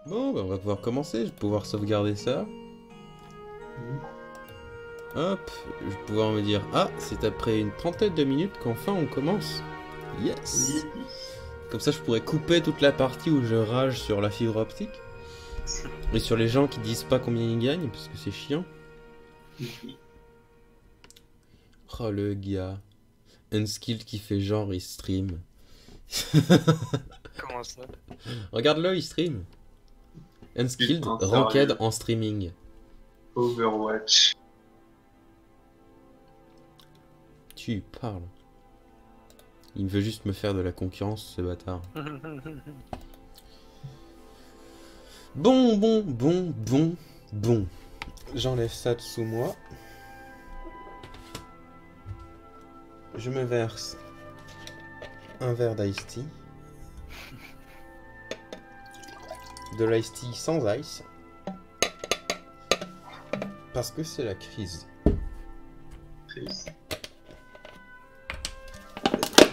Bon, bah, on va pouvoir commencer, je vais pouvoir sauvegarder ça. Hop, je vais pouvoir me dire, ah, c'est après une trentaine de minutes qu'enfin on commence. Yes. Comme ça, je pourrais couper toute la partie où je rage sur la fibre optique. Et sur les gens qui disent pas combien ils gagnent, parce que c'est chiant. Oh, le gars. Unskilled qui fait genre, il stream. Comment ça? Regarde-le, il stream. Unskilled, Putain, ranked sérieux. en streaming. Overwatch. Tu parles. Il veut juste me faire de la concurrence, ce bâtard. Bon. J'enlève ça de sous moi. Je me verse un verre d'ice tea. De l'ice tea sans ice. Parce que c'est la crise. Triste.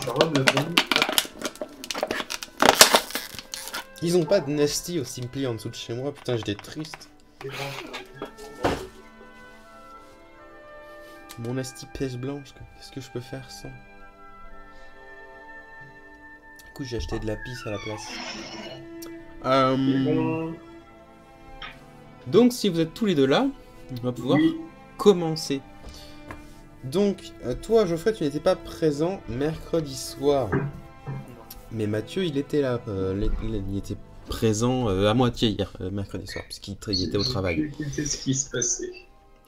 Ça va, le bon. Ils ont pas de Nasty au Simply en dessous de chez moi, putain, j'étais triste. Mon Nasty pêche blanche, qu'est-ce que je peux faire sans? Du coup, j'ai acheté de la pisse à la place. Bon. Donc, si vous êtes tous les deux là, on va pouvoir Oui. commencer. Donc, toi, Geoffrey, tu n'étais pas présent mercredi soir. Mais Mathieu, il était là. Il était présent à moitié hier, mercredi soir, puisqu'il était au travail. Qu'est-ce qui se passait?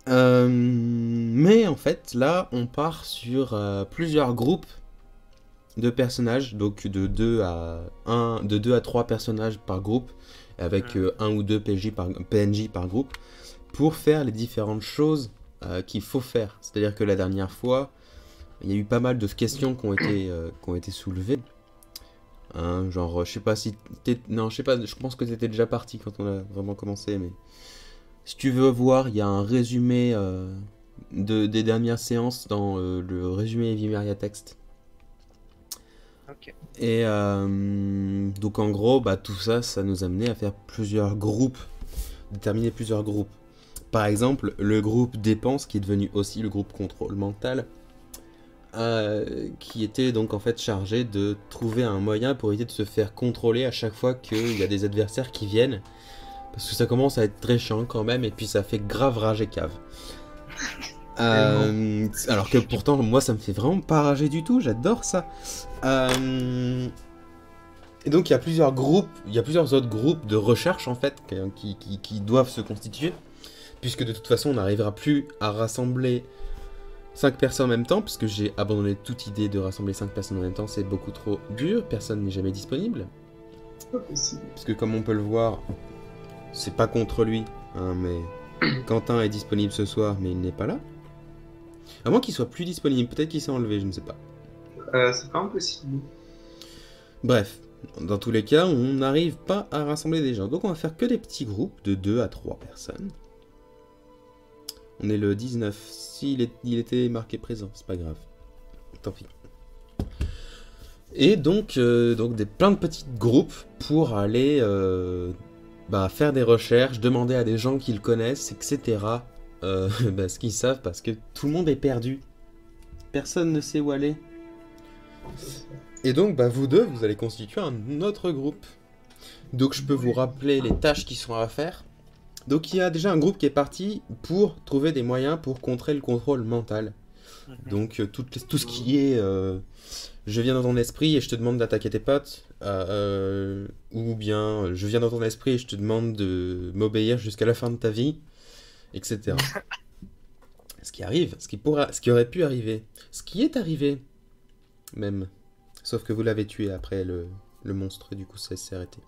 Mais en fait, là, on part sur plusieurs groupes de personnages, donc de 2 à 3 personnages par groupe, avec un ou deux PNJ par groupe, pour faire les différentes choses qu'il faut faire. C'est-à-dire que la dernière fois, il y a eu pas mal de questions qui ont été soulevées. Hein, genre, je sais pas si non, je sais pas, je pense que t'étais déjà parti quand on a vraiment commencé, mais si tu veux voir, il y a un résumé des dernières séances dans le résumé Evimeria Text. Ok. Et donc en gros, bah, tout ça, ça nous amenait à faire plusieurs groupes, déterminer plusieurs groupes. Par exemple, le groupe dépense, qui est devenu aussi le groupe contrôle mental, qui était donc en fait chargé de trouver un moyen pour éviter de se faire contrôler à chaque fois qu'il y a des adversaires qui viennent. Parce que ça commence à être très chiant quand même, et puis ça fait grave rage et cave. Alors que pourtant, moi, ça me fait vraiment pas rager du tout, j'adore ça. Et donc, il y a plusieurs groupes, il y a plusieurs autres groupes de recherche en fait qui doivent se constituer, puisque de toute façon, on n'arrivera plus à rassembler 5 personnes en même temps, puisque j'ai abandonné toute idée de rassembler 5 personnes en même temps, c'est beaucoup trop dur, personne n'est jamais disponible. C'est pas possible. Parce que comme on peut le voir, c'est pas contre lui, hein, mais Quentin est disponible ce soir, mais il n'est pas là. À moins qu'il soit plus disponible, peut-être qu'il s'est enlevé, je ne sais pas. C'est pas impossible. Bref, dans tous les cas, on n'arrive pas à rassembler des gens. Donc on va faire que des petits groupes de 2 à 3 personnes. On est le 19. Il était marqué présent, c'est pas grave. Tant pis. Et donc plein de petits groupes pour aller faire des recherches, demander à des gens qui le connaissent, etc. Ce qu'ils savent, parce que tout le monde est perdu. Personne ne sait où aller. Et donc, vous deux, vous allez constituer un autre groupe. Donc, je peux vous rappeler les tâches qui sont à faire. Donc, il y a déjà un groupe qui est parti pour trouver des moyens pour contrer le contrôle mental. Donc, tout ce qui est je viens dans ton esprit et je te demande d'attaquer tes potes, ou bien je viens dans ton esprit et je te demande de m'obéir jusqu'à la fin de ta vie, etc. Ce qui arrive, ce qui aurait pu arriver, ce qui est arrivé, même. Sauf que vous l'avez tué après le monstre, et du coup ça s'est arrêté.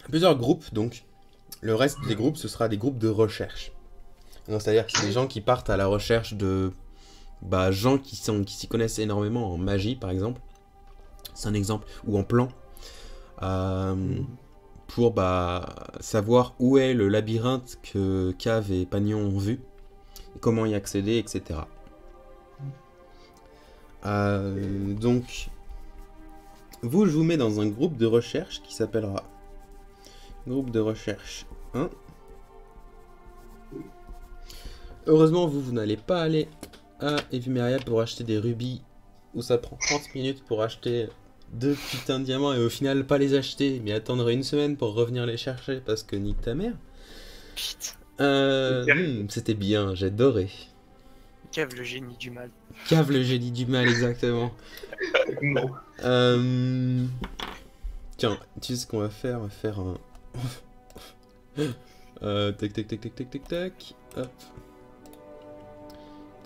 Plusieurs groupes, donc. Le reste des groupes, ce sera des groupes de recherche. C'est-à-dire que c'est des gens qui partent à la recherche de gens qui s'y connaissent énormément en magie, par exemple. C'est un exemple. Ou en plan. Pour savoir où est le labyrinthe que Cave et Pagnon ont vu. Comment y accéder, etc. Donc, Vous, je vous mets dans un groupe de recherche qui s'appellera Groupe de recherche 1. Heureusement, vous n'allez pas aller à Evimeria pour acheter des rubis où ça prend 30 minutes pour acheter 2 putains de diamants et au final pas les acheter, mais attendre une semaine pour revenir les chercher parce que nique ta mère. C'était bien, j'adorais. Cave le génie du mal. Cave le génie du mal, exactement. Non. Tiens, tu sais ce qu'on va faire? On va faire un... tac tac tac tac tac tac tac. Hop.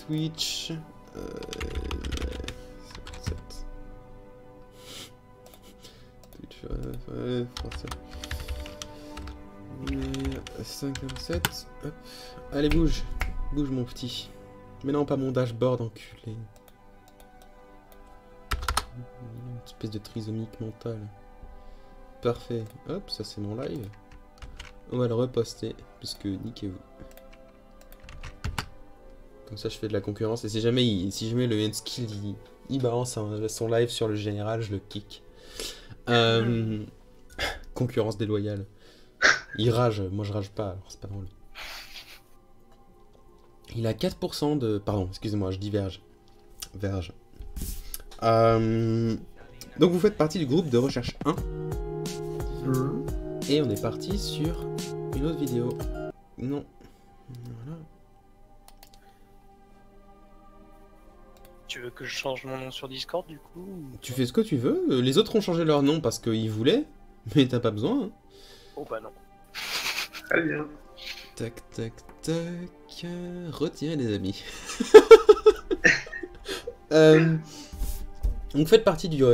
Twitch. 57. Twitch, français. 57. Hop. Allez, bouge. Bouge, mon petit. Mais non, pas mon dashboard, enculé. Une espèce de trisomique mentale. Parfait. Hop, ça c'est mon live. On va le reposter, puisque niquez-vous. Comme ça je fais de la concurrence, et si jamais le N-Skill il balance son live sur le général, je le kick. Concurrence déloyale. Il rage, moi je rage pas, alors c'est pas drôle. Il a 4% de... Pardon, excusez-moi, je diverge. Verge. Donc vous faites partie du groupe de recherche 1. Et on est parti sur une autre vidéo. Non. Voilà. Tu veux que je change mon nom sur Discord du coup Tu fais ce que tu veux. Les autres ont changé leur nom parce qu'ils voulaient. Mais t'as pas besoin. Hein. Oh bah non. Très bien. Tac, tac, tac. Retirer les amis. Donc faites partie du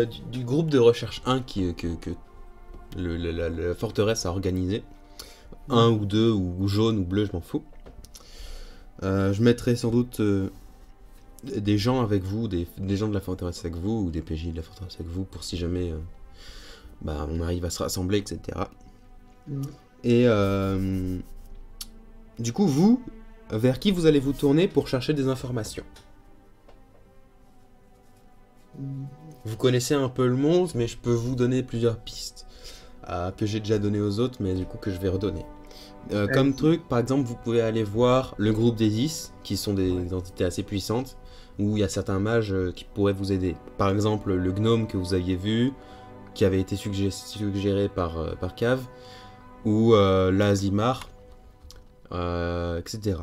groupe de recherche 1 que la forteresse a organisé. 1 ou 2 ou jaune ou bleu, je m'en fous. Je mettrai sans doute des gens avec vous, des gens de la forteresse avec vous, ou des PJ de la forteresse avec vous, pour si jamais on arrive à se rassembler, etc. Et du coup, vous, vers qui vous allez vous tourner pour chercher des informations? Vous connaissez un peu le monde, mais je peux vous donner plusieurs pistes que j'ai déjà donné aux autres, mais du coup que je vais redonner. Comme truc, par exemple, vous pouvez aller voir le groupe des 10, qui sont des entités assez puissantes, où il y a certains mages qui pourraient vous aider. Par exemple, le gnome que vous aviez vu, qui avait été suggéré par Cave, ou l'Azimar, etc.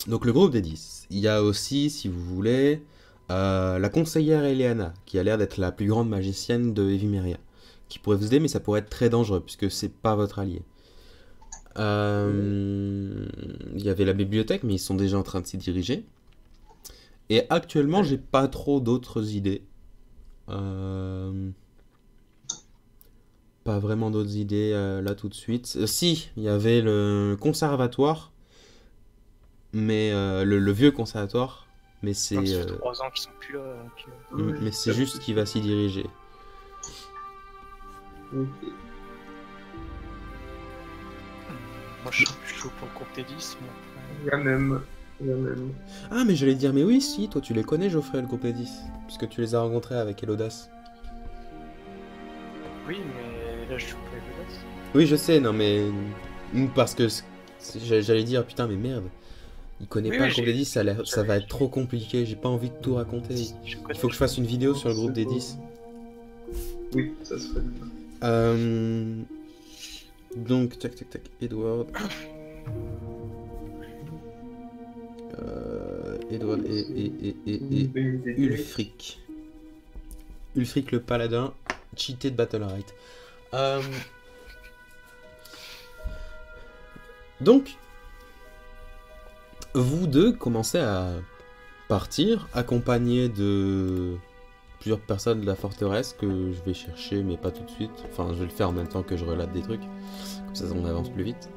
Donc le groupe des 10. Il y a aussi, si vous voulez, la conseillère Eliana, qui a l'air d'être la plus grande magicienne de Evimeria, qui pourrait vous aider, mais ça pourrait être très dangereux, puisque c'est pas votre allié. Il y avait la bibliothèque, mais ils sont déjà en train de s'y diriger. Et actuellement, j'ai pas trop d'autres idées. Pas vraiment d'autres idées là tout de suite. Si, il y avait le conservatoire, mais le vieux conservatoire, mais c'est... Ça fait 3 ans qu'ils sont plus là. Donc, mais c'est juste qui va s'y diriger. Ok. moi je suis plus chaud pour le groupe des 10. Mais... La même. La même. Ah, mais j'allais dire, mais oui, si, toi tu les connais, Geoffrey, le groupe des 10, puisque tu les as rencontrés avec Elodas. Oui, mais là je joue pas avec Vegas. Oui, je sais, non, mais... Parce que j'allais dire, putain, mais merde, il connaît Oui, pas oui, le groupe des 10, ça va être trop compliqué, j'ai pas envie de tout raconter. Il faut que je fasse une vidéo sur le groupe des 10. Oui, ça serait bien. Donc, tac, tac, tac, Edward. Edward et Ulfric. Ulfric le paladin, cheaté de Battlerite. Donc, vous deux commencez à partir, accompagnés de plusieurs personnes de la forteresse que je vais chercher, mais pas tout de suite. Enfin, je vais le faire en même temps que je relate des trucs. Comme ça, on avance plus vite.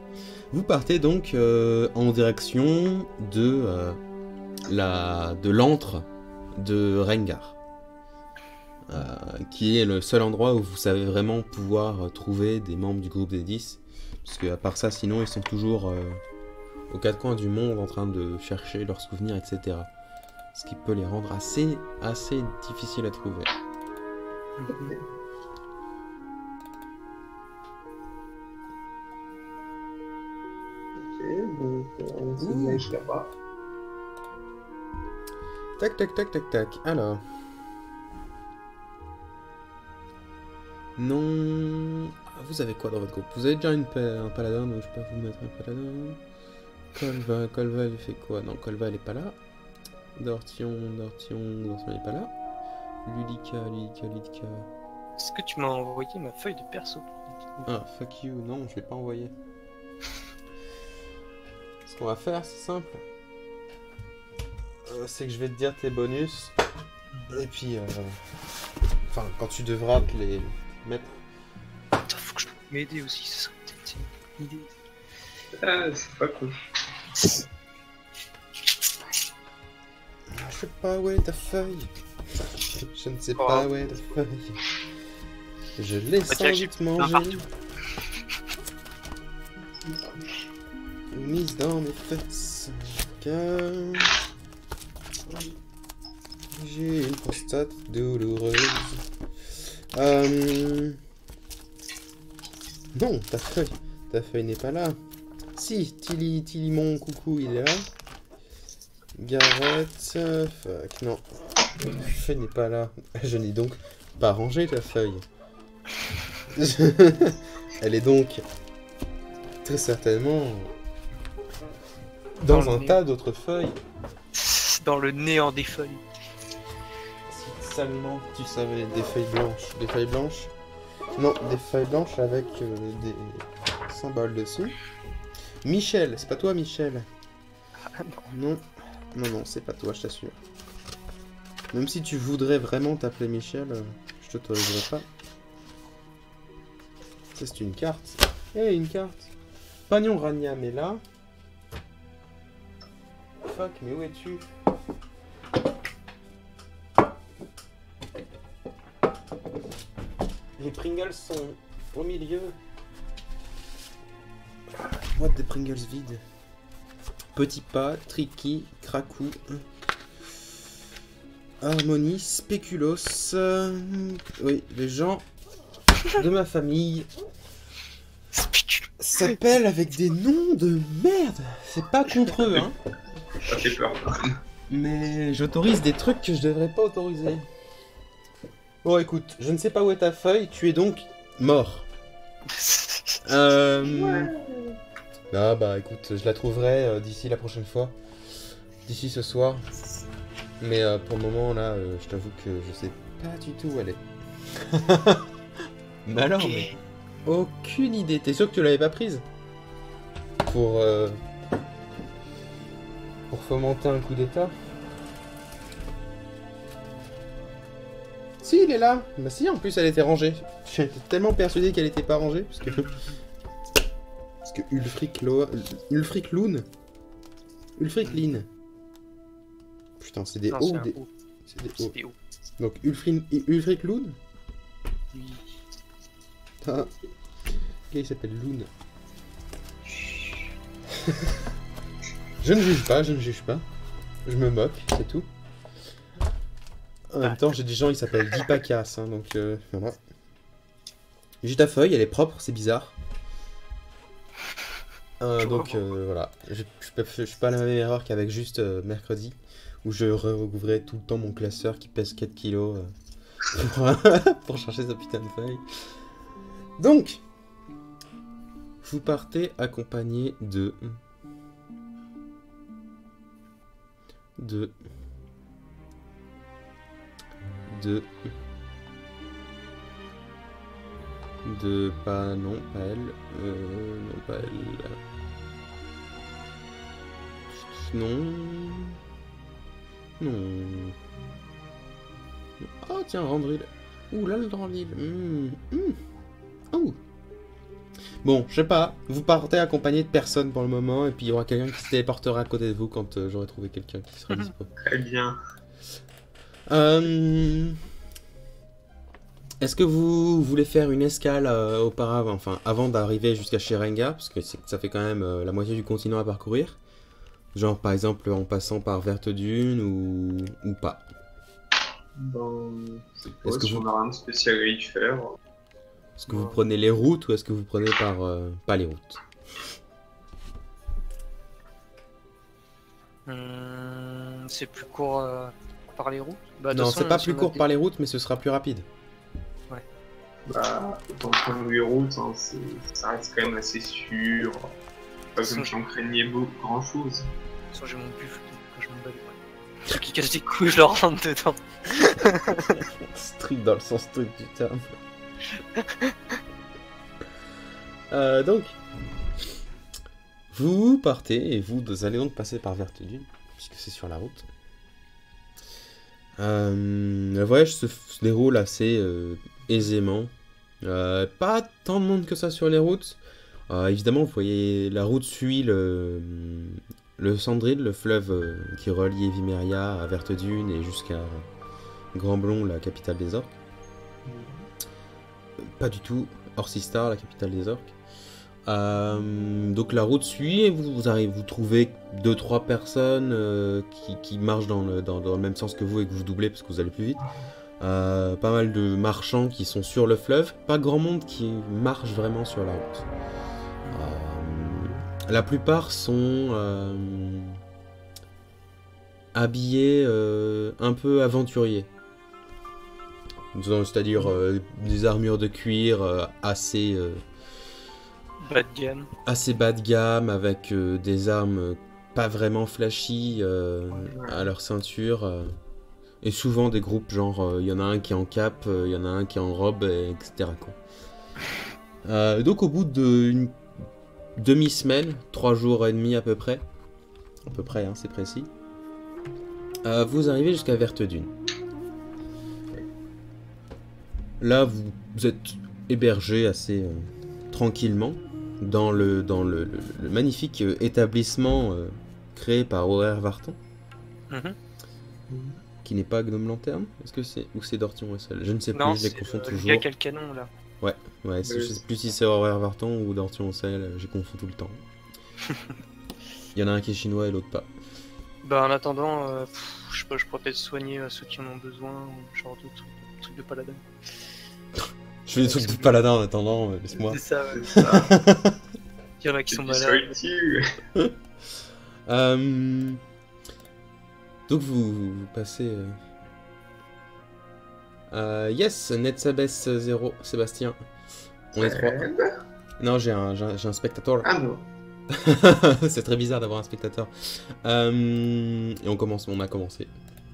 Vous partez donc en direction de l'antre de Rengar. Qui est le seul endroit où vous savez vraiment pouvoir trouver des membres du groupe des 10. Parce que à part ça, sinon, ils sont toujours aux quatre coins du monde en train de chercher leurs souvenirs, etc. Ce qui peut les rendre assez difficiles à trouver. c'est neige là-bas. Tac, tac, tac, tac, tac. Alors. Non... Ah, vous avez quoi dans votre groupe? Vous avez déjà un paladin, donc je peux vous mettre un paladin. Colva, il fait quoi? Non, Colva, elle est pas là. Dortion il est pas là. Ludica. Est-ce que tu m'as envoyé ma feuille de perso? Ah, fuck you, non, je l'ai pas envoyé. Ce qu'on va faire, c'est simple. C'est que je vais te dire tes bonus. Et puis, enfin, quand tu devras te les mettre. Putain, faut que je puisse m'aider aussi, ça serait peut-être une idée. Ah, c'est pas cool. Je sais pas où est ta feuille. Je ne sais pas où est ta feuille. Je l'ai sans doute mangée. Mise dans mes fesses. Car j'ai une prostate douloureuse. Non, ta feuille n'est pas là. Si, Tilimon, coucou, il est là. Gareth, fuck, non. Ta feuille n'est pas là. Je n'ai donc pas rangé ta feuille. Elle est donc très certainement dans un tas d'autres feuilles. Dans le néant des feuilles. Si seulement tu savais, des feuilles blanches. Des feuilles blanches? Non, des feuilles blanches avec des symboles dessus. Michel, c'est pas toi Michel? Ah non. Non, c'est pas toi, je t'assure. Même si tu voudrais vraiment t'appeler Michel, je t'autoriserai pas. Ça, c'est une carte. Une carte. Pagnon Ragnam est là. Fuck, mais où es-tu? Les Pringles sont au milieu. What, des Pringles vides? Petit pas, Tricky, Cracou, Harmonie, Spéculos. Oui, les gens de ma famille s'appellent avec des noms de merde. C'est pas contre eux, hein. Ça fait peur. Mais j'autorise des trucs que je devrais pas autoriser. Bon, écoute, je ne sais pas où est ta feuille, tu es donc mort. Ah bah écoute, je la trouverai d'ici la prochaine fois. D'ici ce soir. Mais pour le moment, là, je t'avoue que je sais pas du tout où elle est. Mais alors, mais... Aucune idée. T'es sûr que tu l'avais pas prise? Pour fomenter un coup d'état? Si, il est là. Bah si, en plus, elle était rangée. J'étais tellement persuadé qu'elle était pas rangée, parce que Ulfric Loon... Ulfric Lin. Putain, c'est des O ou des... C'est des O. Donc, Ulfric Loon? Oui. Ah. Il s'appelle Loon. Je ne juge pas. Je me moque, c'est tout. En même temps, j'ai des gens, ils s'appellent Dipakas, hein, donc voilà. J'ai ta feuille, elle est propre, c'est bizarre. Donc voilà, je suis pas la même erreur qu'avec juste mercredi, où je recouvrais tout le temps mon classeur qui pèse 4 kilos pour chercher sa putain de feuille. Donc, vous partez accompagné de pas elle, non pas elle. Non. Oh tiens, Randril. Ouh là le Randril. Oh. Bon, je sais pas. Vous partez accompagné de personne pour le moment, et puis il y aura quelqu'un qui se téléportera à côté de vous quand j'aurai trouvé quelqu'un qui sera dispo. Très bien. Est-ce que vous voulez faire une escale auparavant, enfin avant d'arriver jusqu'à Sherenga, parce que ça fait quand même la moitié du continent à parcourir? Genre par exemple en passant par Verte Dune ou pas? Bon, est-ce que on a rien de spécial à y faire. Est-ce que vous prenez les routes ou est-ce que vous prenez pas les routes? C'est plus court par les routes. Bah, de Non, toute façon, c'est pas si plus on a court des- par les routes, mais ce sera plus rapide. Bah, d'un point de vue route, hein, ça reste quand même assez sûr. Pas comme j'en craignais beaucoup grand chose. De toute façon, j'ai mon buffle, donc je m'en bats les couilles. Ceux qui cassent des couilles, je leur rentre dedans. Strict dans le sens strict du terme. Donc, vous partez et vous allez donc passer par Vertedune, puisque c'est sur la route. Le voyage se déroule assez aisément. Pas tant de monde que ça sur les routes. Évidemment, vous voyez, la route suit le Sandril, le fleuve qui relie Evimeria à Vertedune et jusqu'à Grand-Blon, la capitale des orques. Pas du tout. Orsistar, la capitale des orques. Donc la route suit et vous trouvez 2-3 personnes qui marchent dans le même sens que vous et que vous doublez parce que vous allez plus vite. Pas mal de marchands qui sont sur le fleuve. Pas grand monde qui marche vraiment sur la route. La plupart sont habillés un peu aventuriers. C'est-à-dire des armures de cuir assez Bas de gamme. assez bas de gamme avec des armes pas vraiment flashy à leur ceinture et souvent des groupes genre il y en a un qui est en cap, il y en a un qui est en robe, etc. quoi. Donc au bout d'une demi-semaine, 3 jours et demi à peu près, hein, c'est précis, vous arrivez jusqu'à Vertedune. Là vous êtes hébergé assez tranquillement dans le magnifique établissement créé par Horaire Vartan, qui n'est pas Gnome Lanterne. Est-ce que c'est ou c'est Dortion Wessel? Je ne sais Non, plus, je les c'est confonds le toujours. gars qui a le canon là. Ouais, je sais plus si c'est Horaire Vartan ou Dortion Wessel, je confonds tout le temps. Il y en a un qui est chinois et l'autre pas. Bah en attendant, je sais pas, je pourrais peut-être soigner ceux qui en ont besoin, ou genre d'autres trucs de paladin. Je fais des trucs de paladin en attendant, laisse-moi. C'est ça, ouais. C'est ça. Il y en a qui sont C'est du malades. solitude. Donc vous passez... yes, Netsabes 0, Sébastien. On est 3. Non, j'ai un spectateur. Ah non. C'est très bizarre d'avoir un spectateur. Et on a commencé.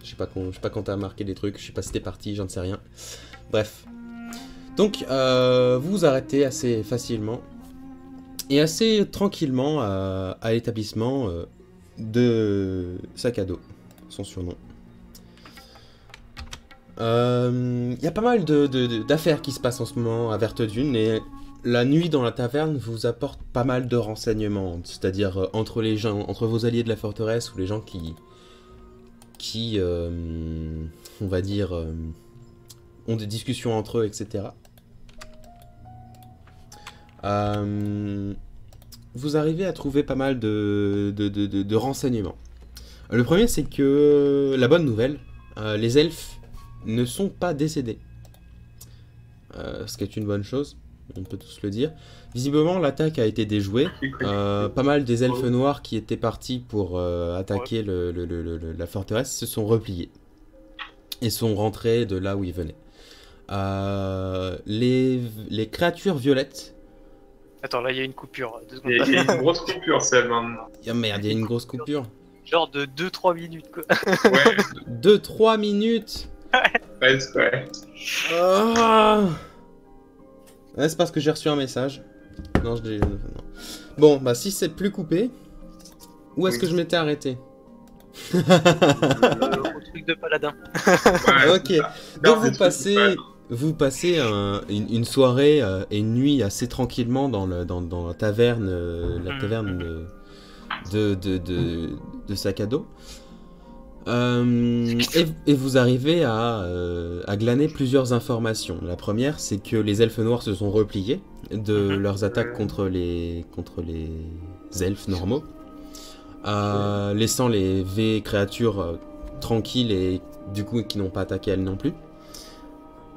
Je sais pas quand t'as marqué des trucs, je sais pas si t'es parti, j'en sais rien. Bref. Donc, vous vous arrêtez assez facilement et assez tranquillement à l'établissement de Sac à dos, son surnom. Il y a pas mal d'affaires qui se passent en ce moment à Vertedune et la nuit dans la taverne vous apporte pas mal de renseignements, c'est-à-dire entre vos alliés de la forteresse ou les gens qui on va dire, ont des discussions entre eux, etc. Vous arrivez à trouver pas mal de renseignements. Le premier, c'est que la bonne nouvelle, les elfes ne sont pas décédés. Ce qui est une bonne chose, on peut tous le dire. Visiblement, l'attaque a été déjouée. Pas mal des elfes noirs qui étaient partis pour attaquer la forteresse se sont repliés et sont rentrés de là où ils venaient. Les créatures violettes... Attends, là il y a une coupure. 2 secondes. Il y a une grosse coupure, celle là. Ah merde, il y a une grosse coupure. Genre de 2-3 minutes quoi. Ouais, 2-3 minutes. presque, ouais. Ah ouais, c'est parce que j'ai reçu un message. Non, non. Bon, bah si c'est plus coupé, où est-ce que je m'étais arrêté? Au truc de paladin. Ouais, Ok, c'est ça. donc Faire vous passez une soirée et une nuit assez tranquillement dans la taverne, de Sac à dos. Et vous arrivez à glaner plusieurs informations. La première, c'est que les elfes noirs se sont repliés de leurs attaques contre les elfes normaux, laissant les V créatures tranquilles et du coup qui n'ont pas attaqué elles non plus.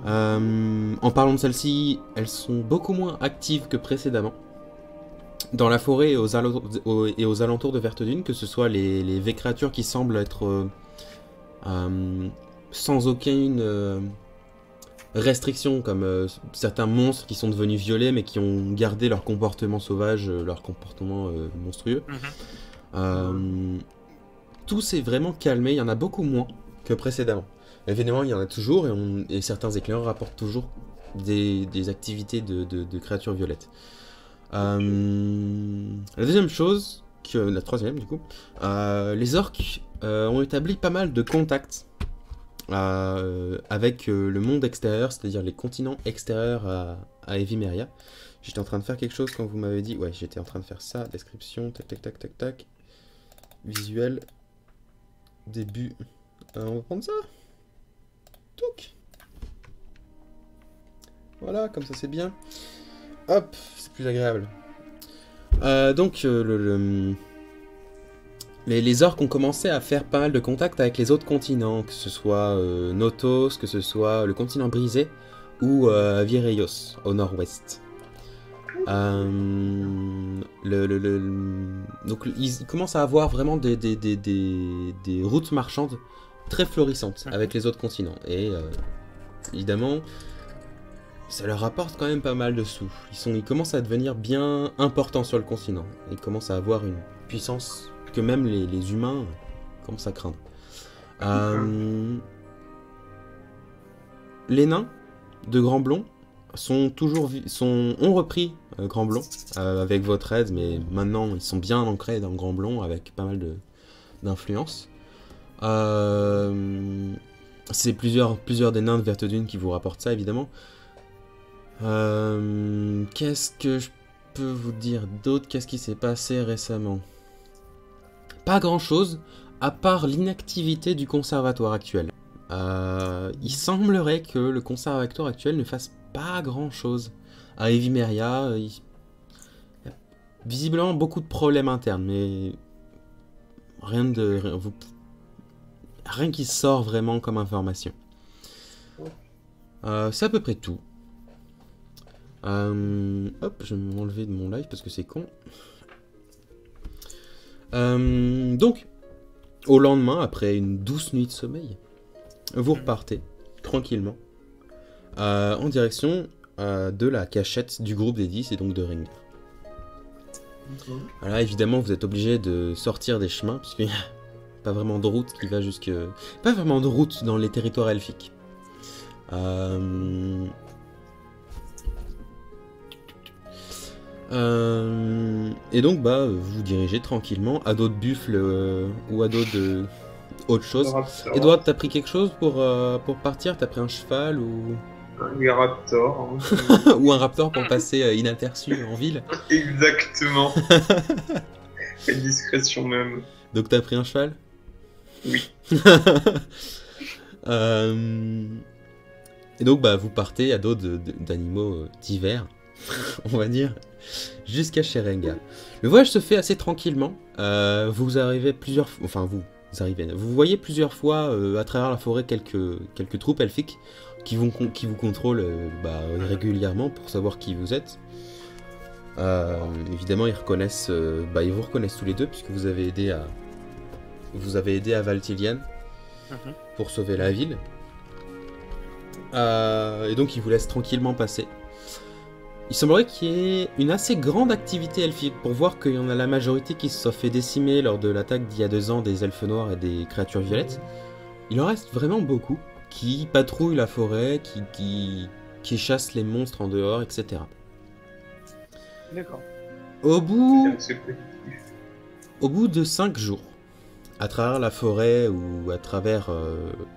En parlant de celles-ci, elles sont beaucoup moins actives que précédemment. dans la forêt et aux alentours de Vertedune, que ce soit les vieilles créatures qui semblent être sans aucune restriction, comme certains monstres qui sont devenus violets mais qui ont gardé leur comportement sauvage, leur comportement monstrueux. Tout s'est vraiment calmé, il y en a beaucoup moins que précédemment. Évidemment, il y en a toujours, et certains éclaireurs rapportent toujours des activités de créatures violettes. La deuxième chose, la troisième du coup, les orques ont établi pas mal de contacts avec le monde extérieur, c'est-à-dire les continents extérieurs à Evimeria. J'étais en train de faire quelque chose quand vous m'avez dit... Ouais, j'étais en train de faire ça, description, tac tac tac tac tac. Visuel, début... on va prendre ça. Touc. Voilà, comme ça c'est bien. Hop, c'est plus agréable. Donc, les orques ont commencé à faire pas mal de contacts avec les autres continents, que ce soit Notos, que ce soit le continent brisé, ou Vireios, au nord-ouest. Donc, ils commencent à avoir vraiment des routes marchandes très florissantes avec les autres continents. Et évidemment... ça leur apporte quand même pas mal de sous. Ils commencent à devenir bien importants sur le continent. Ils commencent à avoir une puissance que même les humains commencent à craindre. Les nains de Grand Blond ont repris Grand Blond avec votre aide, mais maintenant ils sont bien ancrés dans Grand Blond avec pas mal d'influence. C'est plusieurs des nains de Vertedune qui vous rapportent ça, évidemment. Qu'est-ce que je peux vous dire d'autre? Qu'est-ce qui s'est passé récemment? Pas grand-chose, à part l'inactivité du conservatoire actuel. Il semblerait que le conservatoire actuel ne fasse pas grand-chose. À Evimeria, il y a visiblement beaucoup de problèmes internes, mais rien qui sort vraiment comme information. C'est à peu près tout. Hop, je vais m'enlever de mon live parce que c'est con. Donc, au lendemain, après une douce nuit de sommeil, vous repartez tranquillement en direction de la cachette du groupe des 10 et donc de Rengar. Voilà, évidemment, vous êtes obligé de sortir des chemins parce qu'il n'y a pas vraiment de route qui va jusque... Pas vraiment de route dans les territoires elfiques. Et donc bah vous vous dirigez tranquillement à dos de buffle ou à dos de autre chose. Edouard, t'as pris quelque chose pour partir? T'as pris un cheval ou... Un raptor. Ou un raptor pour passer inaperçu en ville? Exactement. Quelle discrétion même. Donc t'as pris un cheval? Oui. Et donc bah vous partez à dos d'animaux divers, on va dire, jusqu'à chez Rengar. Le voyage se fait assez tranquillement. Vous arrivez plusieurs fois, enfin vous voyez plusieurs fois à travers la forêt quelques troupes elfiques qui vous contrôlent régulièrement pour savoir qui vous êtes. Évidemment ils vous reconnaissent tous les deux puisque vous avez aidé à Valtilian pour sauver la ville. Et donc ils vous laissent tranquillement passer. Il semblerait qu'il y ait une assez grande activité elfique pour voir qu'il y en a la majorité qui se sont fait décimer lors de l'attaque d'il y a 2 ans des elfes noirs et des créatures violettes. Il en reste vraiment beaucoup qui patrouillent la forêt, qui chassent les monstres en dehors, etc. D'accord. Au bout de 5 jours, à travers la forêt ou à travers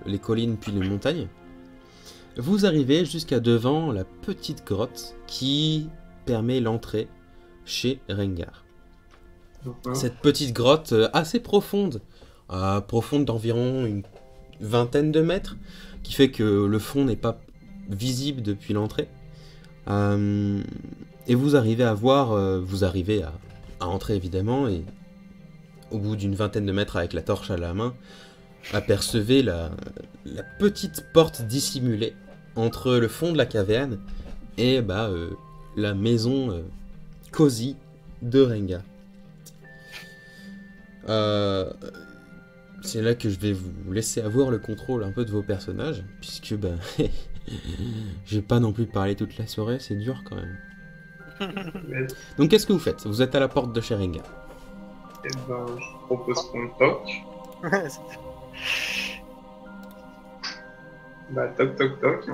les collines puis les montagnes, vous arrivez jusqu'à devant la petite grotte qui permet l'entrée chez Rengar. Cette petite grotte assez profonde, profonde d'environ une vingtaine de mètres, qui fait que le fond n'est pas visible depuis l'entrée. Et vous arrivez à entrer évidemment, et au bout d'une vingtaine de mètres avec la torche à la main, apercevez la petite porte dissimulée entre le fond de la caverne et la maison cosy de Rengar. C'est là que je vais vous laisser avoir le contrôle un peu de vos personnages, puisque ben, je vais pas non plus parler toute la soirée, c'est dur quand même. Donc qu'est-ce que vous faites? Vous êtes à la porte de chez Rengar. Eh ben, je propose qu'on toque. Bah, toc toc toc.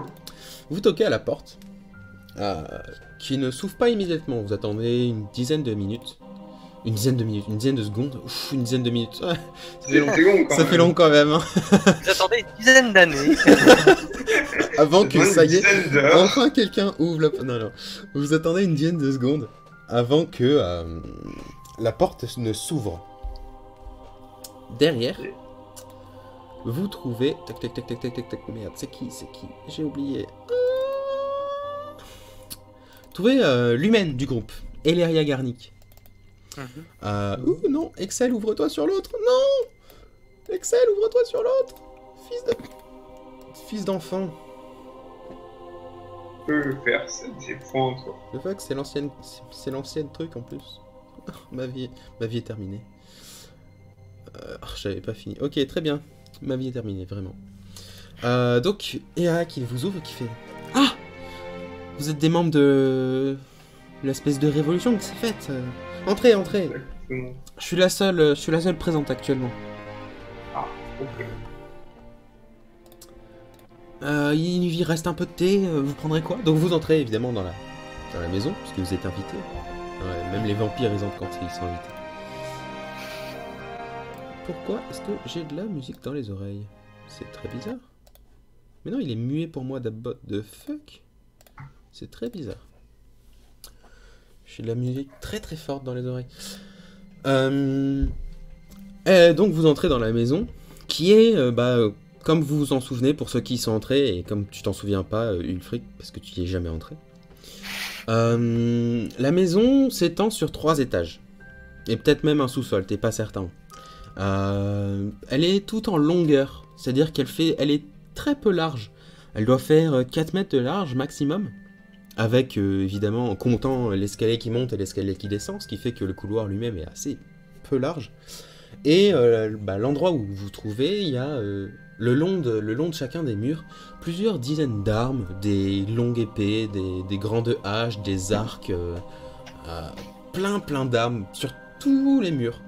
Vous toquez à la porte, qui ne s'ouvre pas immédiatement. Vous attendez une dizaine de minutes. Une dizaine de secondes. Ouf, une dizaine de minutes. Ouais, C'est long quand ça même. fait long quand même. Hein. Vous attendez une dizaine d'années. Avant que ça y est, Une dizaine d'heures. enfin quelqu'un ouvre la porte. Non, non. Vous attendez une dizaine de secondes avant que la porte ne s'ouvre. Derrière, vous trouvez... Tac, tac, tac, tac, tac, tac, tac. Merde, c'est qui? J'ai oublié. Vous trouvez l'humaine du groupe, Eleria Garnick. Ouh, non, Excel, ouvre-toi sur l'autre. Non, Excel, ouvre-toi sur l'autre. Fils d'enfant. Peut faire ça, c'est point toi. Le fuck, c'est l'ancienne truc en plus. ma vie est terminée. J'avais pas fini. Ok, très bien. Ma vie est terminée, vraiment. Donc, Ea qui vous ouvre et qui fait... Ah, vous êtes des membres de l'espèce de révolution qui s'est faite. Entrez, entrez. Exactement. Je suis la seule présente actuellement. Ah, ok. Il reste un peu de thé, vous prendrez quoi? Donc vous entrez évidemment dans la maison, puisque vous êtes invité. Ouais, même les vampires ils entrent quand ils sont invités. Pourquoi est-ce que j'ai de la musique dans les oreilles? C'est très bizarre. Mais non, il est muet pour moi d'abord de fuck. C'est très bizarre. J'ai de la musique très très forte dans les oreilles. Donc vous entrez dans la maison, qui est, comme vous vous en souvenez, pour ceux qui y sont entrés, et comme tu t'en souviens pas, Ulfric, parce que tu y es jamais entré. La maison s'étend sur 3 étages. Et peut-être même un sous-sol, t'es pas certain. Elle est toute en longueur, c'est-à-dire elle est très peu large. Elle doit faire 4 mètres de large maximum. Avec, évidemment, en comptant l'escalier qui monte et l'escalier qui descend, ce qui fait que le couloir lui-même est assez peu large. Et l'endroit où vous vous trouvez, il y a le long de chacun des murs, plusieurs dizaines d'armes, des longues épées, des grandes haches, des arcs, plein d'armes sur tous les murs.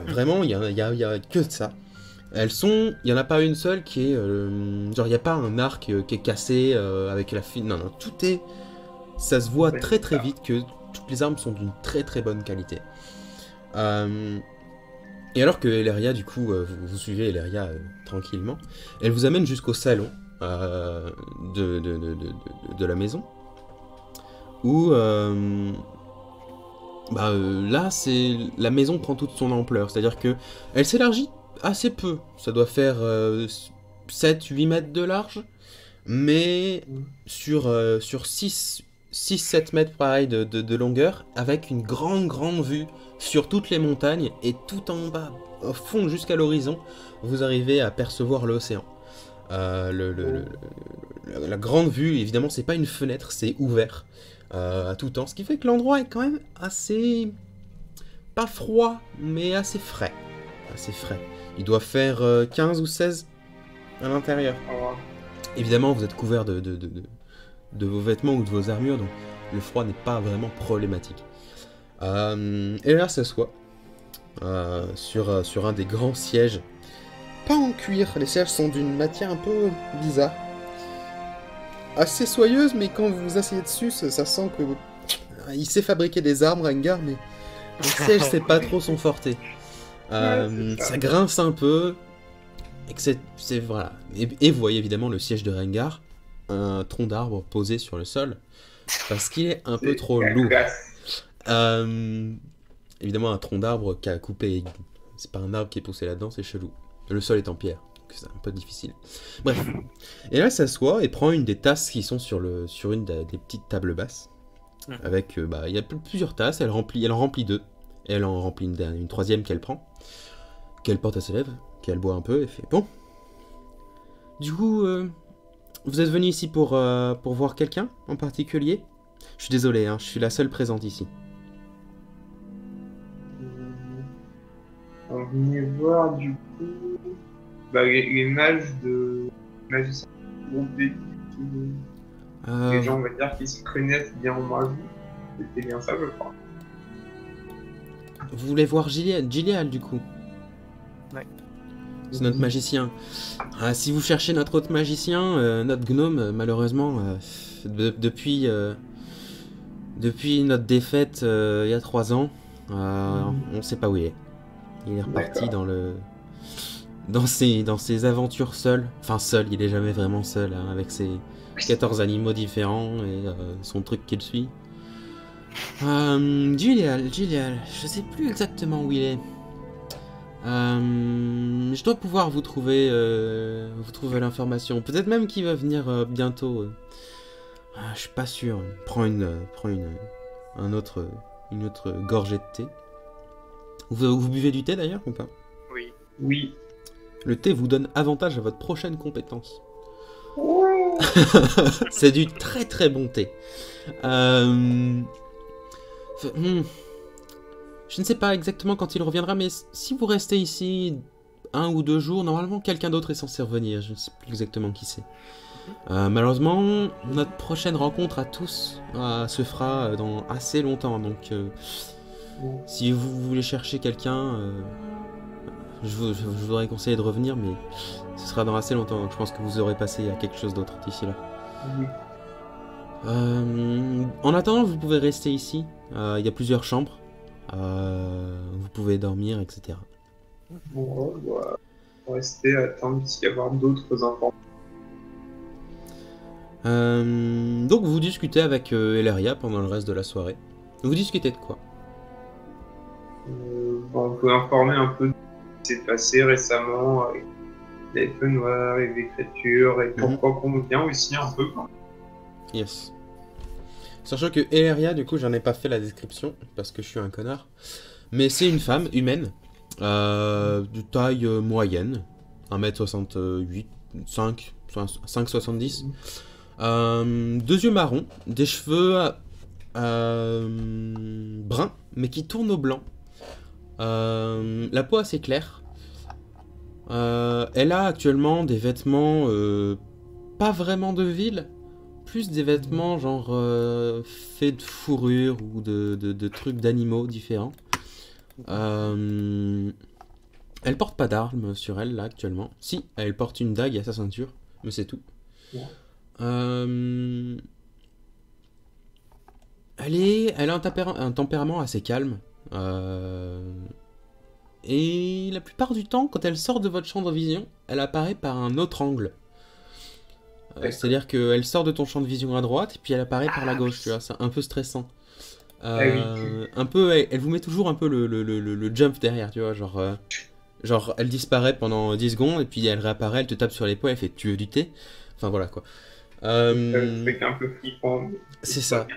Vraiment, il y a que de ça. Il y en a pas une seule qui est... genre, il n'y a pas un arc qui est cassé avec la fine... Non, tout est... Ça se voit très très vite que toutes les armes sont d'une très très bonne qualité. Et alors que Eleria, du coup, vous suivez Eleria tranquillement, elle vous amène jusqu'au salon de la maison, où là, la maison prend toute son ampleur, c'est-à-dire que elle s'élargit assez peu, ça doit faire 7-8 mètres de large, mais sur 6-7 mètres pareil de longueur, avec une grande vue sur toutes les montagnes, et tout en bas, au fond jusqu'à l'horizon, vous arrivez à percevoir l'océan. La grande vue, évidemment, c'est pas une fenêtre, c'est ouvert à tout temps, ce qui fait que l'endroit est quand même assez... pas froid, mais assez frais. Assez frais. Il doit faire 15 ou 16 à l'intérieur. Évidemment, vous êtes couvert de vos vêtements ou de vos armures, donc le froid n'est pas vraiment problématique. Et là, s'assoit sur un des grands sièges. Pas en cuir, les sièges sont d'une matière un peu bizarre. Assez soyeuse, mais quand vous vous asseyez dessus, ça sent que... Il sait fabriquer des armes, Rengar, mais le siège, c'est pas trop son forté. Ça grince un peu, et que c'est voilà. Et vous voyez évidemment le siège de Rengar, un tronc d'arbre posé sur le sol, parce qu'il est un peu trop lourd. Évidemment, un tronc d'arbre qui a coupé, c'est pas un arbre qui est poussé là-dedans, c'est chelou. Le sol est en pierre, donc c'est un peu difficile. Bref. Et là, il s'assoit et prend une des tasses qui sont sur une des petites tables basses. Avec, il y a plusieurs tasses, elle en remplit 2. Et elle en remplit une troisième qu'elle prend, qu'elle porte à ses lèvres, qu'elle boit un peu et fait bon. Du coup, vous êtes venu ici pour voir quelqu'un en particulier? Je suis désolé, hein, je suis la seule présente ici. venez voir du coup les mages de magiciens du groupe d'élite, les gens on va dire qui se connaissent bien en magie. C'était bien ça je crois. Vous voulez voir Gilial du coup? Ouais. C'est notre magicien. Si vous cherchez notre autre magicien, notre gnome, malheureusement, depuis notre défaite il y a 3 ans, on sait pas où il est. Il est reparti dans ses aventures seul. Enfin seul, il est jamais vraiment seul, hein, avec ses 14 animaux différents et son truc qui le suit. Gilial, je sais plus exactement où il est. Je dois pouvoir vous trouver l'information. Peut-être même qu'il va venir bientôt. Je suis pas sûr. Prends une autre gorgée de thé. Vous buvez du thé d'ailleurs ou pas? Oui. Oui. Le thé vous donne avantage à votre prochaine compétence. C'est du très très bon thé. Je ne sais pas exactement quand il reviendra, mais si vous restez ici 1 ou 2 jours, normalement quelqu'un d'autre est censé revenir. Je ne sais plus exactement qui c'est. Malheureusement, notre prochaine rencontre à tous se fera dans assez longtemps. Donc, si vous voulez chercher quelqu'un, je voudrais conseiller de revenir, mais ce sera dans assez longtemps. Donc, je pense que vous aurez passé à quelque chose d'autre d'ici là. Oui. En attendant, vous pouvez rester ici. Il y a plusieurs chambres. Vous pouvez dormir, etc. Bon, on va rester, attendre s'il y avoir d'autres informations. Donc vous discutez avec Elaria pendant le reste de la soirée. Vous discutez de quoi? On peut informer un peu de ce qui s'est passé récemment avec les feux noirs, les écritures et pourquoi qu'on vient aussi un peu. Yes. Sachant que Elaria, du coup, j'en ai pas fait la description parce que je suis un connard. Mais c'est une femme humaine, de taille moyenne, 1m68, 5,70. 2 yeux marrons, des cheveux bruns, mais qui tournent au blanc. La peau assez claire. Elle a actuellement des vêtements pas vraiment de ville, plus des vêtements genre faits de fourrure ou de trucs d'animaux différents. Elle porte pas d'armes sur elle là actuellement. Si, elle porte une dague à sa ceinture, mais c'est tout. Ouais. Elle a un tempérament assez calme. Et la plupart du temps, quand elle sort de votre champ de vision, elle apparaît par un autre angle. C'est-à-dire qu'elle sort de ton champ de vision à droite, et puis elle apparaît par la gauche, tu vois, c'est un peu stressant. Un peu, elle vous met toujours un peu le jump derrière, tu vois, genre elle disparaît pendant 10 secondes, et puis elle réapparaît, elle te tape sur l'épaule, elle fait « tu veux du thé ?» Enfin voilà quoi. C'est un peu flippant. C'est ça.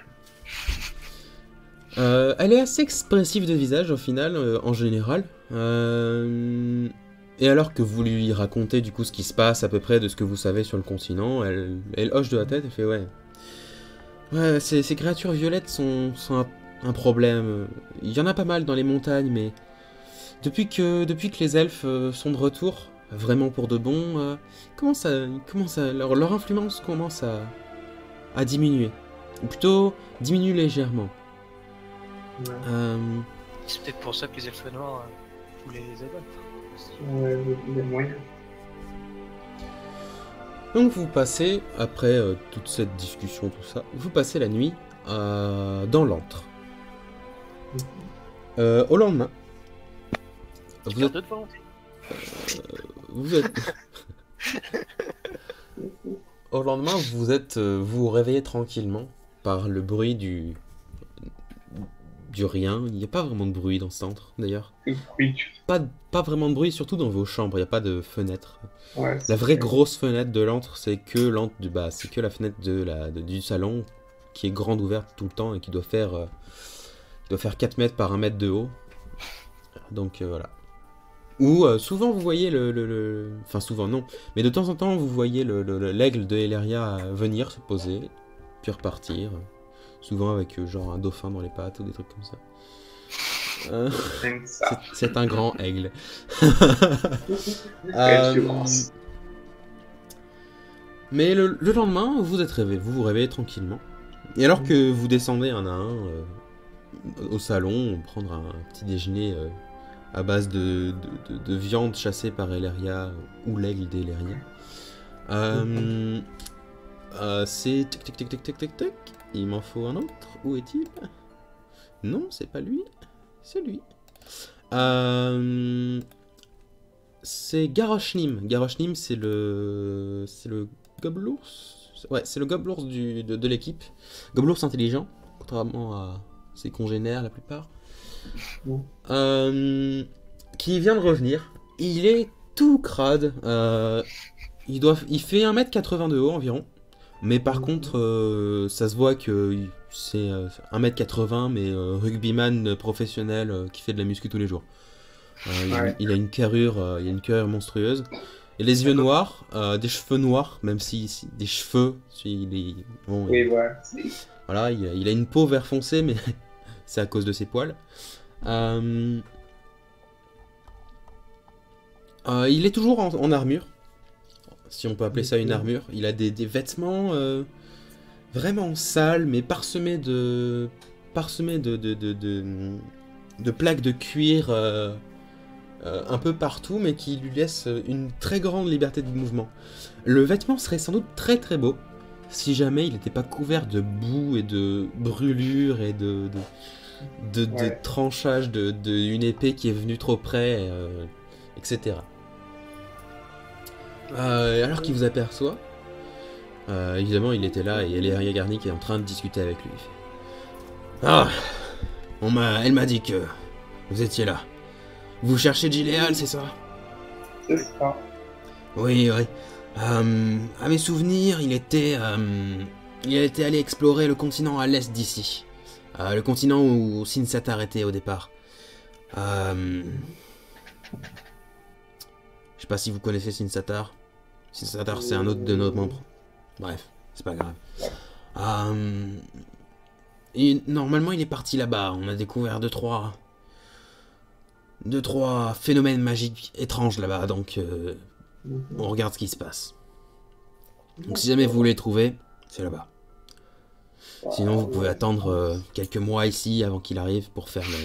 Elle est assez expressive de visage au final, en général. Et alors que vous lui racontez du coup ce qui se passe à peu près de ce que vous savez sur le continent, elle hoche de la tête et fait ouais. Ouais, ces créatures violettes sont un problème. Il y en a pas mal dans les montagnes, mais depuis que les elfes sont de retour, vraiment pour de bon, leur influence commence à diminuer. Ou plutôt, diminue légèrement. Ouais. C'est peut-être pour ça que les elfes noirs voulaient les abattre. Ouais, les moyens. Donc vous passez, après toute cette discussion, tout ça, vous passez la nuit dans l'antre. Au lendemain, vous êtes... de volonté. vous êtes... Au lendemain, vous vous réveillez tranquillement par le bruit du rien. Il n'y a pas vraiment de bruit dans ce centre, d'ailleurs. Oui. Pas vraiment de bruit, surtout dans vos chambres. Il n'y a pas de fenêtre. Ouais, La vraie grosse fenêtre de l'antre, c'est que la fenêtre du salon qui est grande ouverte tout le temps et qui doit faire 4 mètres par 1 mètre de haut. Donc voilà. Ou souvent vous voyez Enfin souvent non, mais de temps en temps vous voyez l'aigle de Elaria venir se poser, puis repartir. Souvent avec genre un dauphin dans les pattes ou des trucs comme ça. Rien que ça. C'est un grand aigle. Assurance. Mais le lendemain, vous êtes réveillé, vous vous réveillez tranquillement. Et alors que vous descendez un à un au salon, prendre un petit déjeuner à base de viande chassée par Eleria ou l'aigle d'Eleria, c'est tic tic tic tic tic tic tic. Il m'en faut un autre. Où est-il? Non, c'est pas lui. C'est lui. C'est Garroshnim. Garroshnim, c'est le Goblours. Ouais, c'est le Goblours de l'équipe. Goblours intelligent, contrairement à ses congénères la plupart. Qui vient de revenir. Il est tout crade. Il fait 1m80 de haut environ. Mais par contre, ça se voit que c'est 1m80, mais rugbyman professionnel qui fait de la muscu tous les jours. Il a une carrure monstrueuse. Et les yeux noirs, des cheveux noirs, même si des cheveux, bon, Oui, voilà. Voilà, il a une peau vert foncé, mais c'est à cause de ses poils. Il est toujours en armure, si on peut appeler ça une armure. Il a des vêtements vraiment sales, mais parsemés de plaques de cuir un peu partout, mais qui lui laissent une très grande liberté de mouvement. Le vêtement serait sans doute très très beau, si jamais il n'était pas couvert de boue et de brûlures et de tranchage d'une épée qui est venue trop près, etc. Alors qu'il vous aperçoit, évidemment il était là et Eleria Garnick est en train de discuter avec lui. Il fait, ah, elle m'a dit que vous étiez là. Vous cherchez Gileal, c'est ça? C'est ça. Oui, oui. À mes souvenirs, il était allé explorer le continent à l'est d'ici. Le continent où Sinsatar était au départ. Je sais pas si vous connaissez Sinsatar. Sinsatar, c'est un autre de nos membres. Bref, c'est pas grave. Et normalement, il est parti là-bas. On a découvert deux, trois phénomènes magiques étranges là-bas. Donc, on regarde ce qui se passe. Donc, si jamais vous voulez les trouver, c'est là-bas. Sinon, vous pouvez attendre quelques mois ici avant qu'il arrive pour faire le...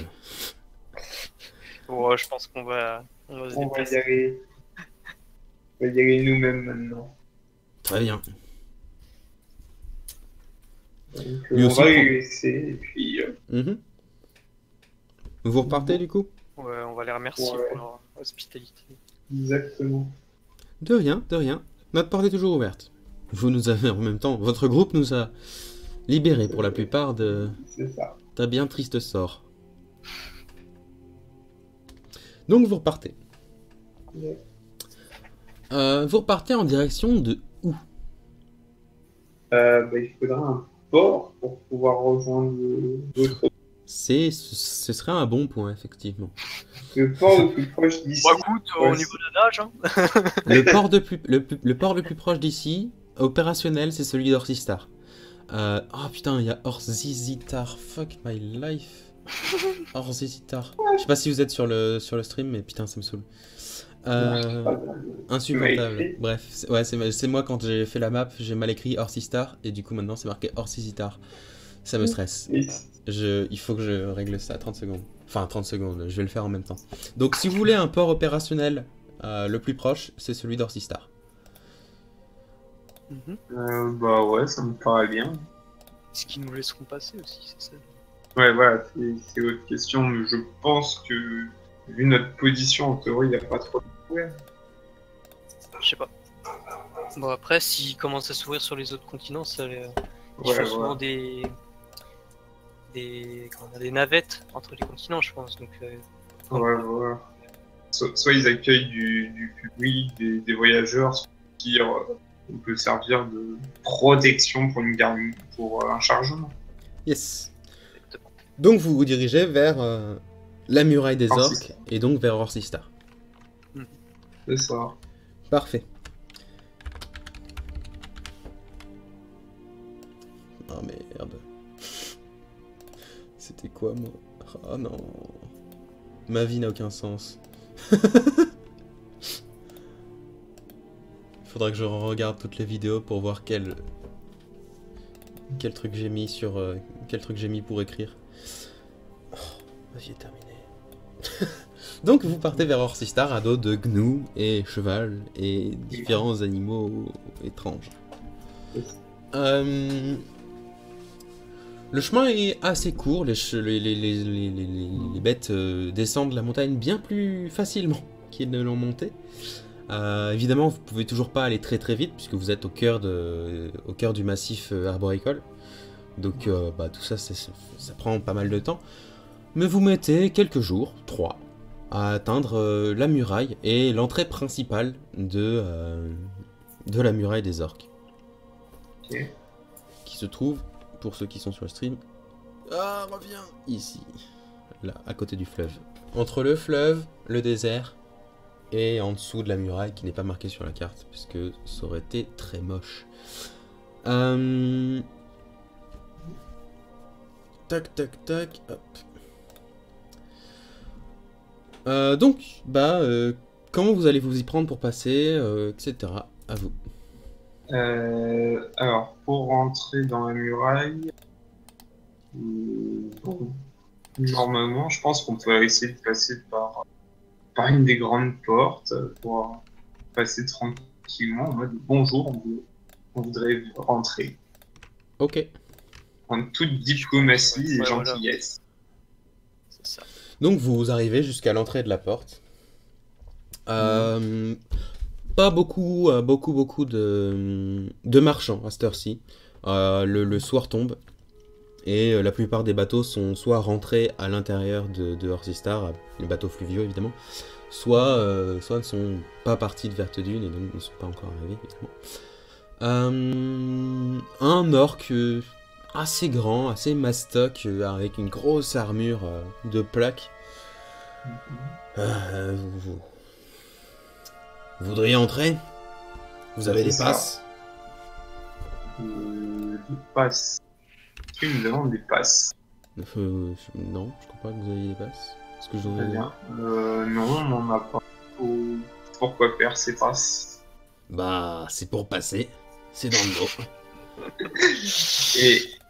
Ouais, je pense qu'on va se déplacer. On va y aller nous-mêmes maintenant. Très bien. Donc, Lui on aussi va prend- les laisser et puis... Vous repartez du coup? Ouais, on va les remercier Ouais. pour leur hospitalité. Exactement. De rien, de rien. Notre porte est toujours ouverte. Vous nous avez en même temps... Votre groupe nous a libérés pour la plupart C'est ça. d'un bien triste sort. Donc vous repartez. Ouais. Vous repartez en direction de où? Il faudra un port pour pouvoir rejoindre l'autre. Ce serait un bon point, effectivement. Le port le plus proche d'ici. Bah écoute, Ouais, au niveau de la nage, hein. Le port le plus proche d'ici, opérationnel, c'est celui d'Orsistar. Oh putain, il y a Orzizitar. Fuck my life. Orzizitar. Je sais pas si vous êtes sur le stream, mais putain, ça me saoule. Insupportable. écrit. Bref, c'est moi quand j'ai fait la map, j'ai mal écrit Orcistar et du coup maintenant c'est marqué Orcizitar. Ça me stresse. Et- Il faut que je règle ça à 30 secondes. Enfin 30 secondes, je vais le faire en même temps. Donc si vous voulez un port opérationnel le plus proche, c'est celui d'Orcistar. Bah ouais, ça me paraît bien. Ce qu'ils nous laisseront passer aussi, c'est ça. Ouais, voilà, c'est votre question, mais je pense que, vu notre position, en théorie, il n'y a pas trop de problème. Je sais pas. Bon après, s'ils commencent à s'ouvrir sur les autres continents, ça, ils Ouais, font souvent voilà. des navettes entre les continents, je pense. Donc, Ouais, voilà. Soit ils accueillent du public, des voyageurs, soit on peut servir de protection pour une garde, pour un chargement. Yes. Donc vous vous dirigez vers la muraille des orques Orcistar. et donc vers Orcistar. C'est ça. Parfait. Oh merde. C'était quoi moi? Oh non. Ma vie n'a aucun sens. Faudra que je regarde toutes les vidéos pour voir quel truc j'ai mis sur... quel truc j'ai mis pour écrire. Oh, ma vie est terminée. Donc vous partez vers Orthystar à dos de gnous et cheval et différents animaux étranges. Le chemin est assez court, les bêtes descendent la montagne bien plus facilement qu'ils ne l'ont monté. Évidemment, vous pouvez toujours pas aller très très vite puisque vous êtes au cœur du massif arboricole. Donc bah, tout ça, ça prend pas mal de temps. Mais vous mettez quelques jours, 3, à atteindre la muraille et l'entrée principale de la muraille des orques. Ok. Qui se trouve, pour ceux qui sont sur le stream, reviens ici, là, à côté du fleuve. Entre le fleuve, le désert, et en dessous de la muraille qui n'est pas marquée sur la carte, puisque ça aurait été très moche. Tac, tac, tac, hop. Donc, bah, comment vous allez vous y prendre pour passer, etc. À vous. Alors, pour rentrer dans la muraille, bon, normalement, je pense qu'on peut essayer de passer par une des grandes portes pour passer tranquillement en mode bonjour, on voudrait rentrer. Ok. En toute diplomatie et gentillesse. Voilà. C'est ça. Donc vous arrivez jusqu'à l'entrée de la porte. Pas beaucoup de marchands à cette heure-ci. Le soir tombe et la plupart des bateaux sont soit rentrés à l'intérieur de Orthystar, les bateaux fluviaux évidemment, soit ne sont pas partis de Verte Dune et donc ne sont pas encore arrivés évidemment. Un orc assez grand, assez mastoc, avec une grosse armure de plaques. Vous voudriez entrer? Vous avez des passes? Des passes. Tu me demandes des passes? Non, je crois pas que vous ayez des passes. Est-ce que je Très bien. Non, on n'en a pas. Pourquoi faire ces passes? Bah, c'est pour passer. C'est dans le dos.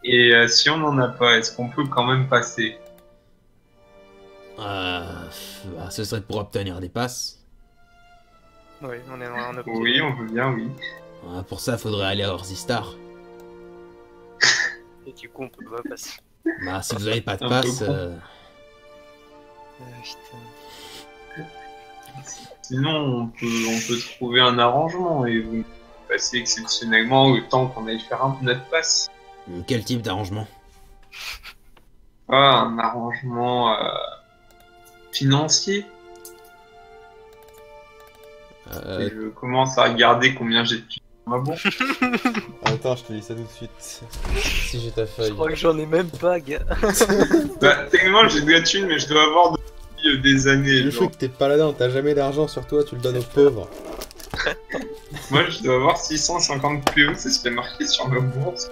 Et si on n'en a pas, est-ce qu'on peut quand même passer? Ce serait pour obtenir des passes. Oui, on est en optique. Oui, on veut bien, oui. Pour ça, faudrait aller à Orthystar. Et du coup, on peut pas passer. Bah, si vous avez pas de Un passe... peu con. Putain. Sinon, on peut trouver un arrangement et vous passez exceptionnellement autant qu'on aille faire un peu notre passe. Quel type d'arrangement? Un arrangement financier. Et je commence à regarder combien j'ai de pieds dans ma bourse. Attends, je te dis ça tout de suite. Si j'ai ta feuille. Je crois que j'en ai même pas, gars. Bah, techniquement, j'ai de la thune, mais je dois avoir depuis des années. Le truc, t'es paladin, t'as jamais d'argent sur toi, tu le donnes aux pauvres. Moi, je dois avoir 650 PO, c'est ce qui est marqué sur ma bourse.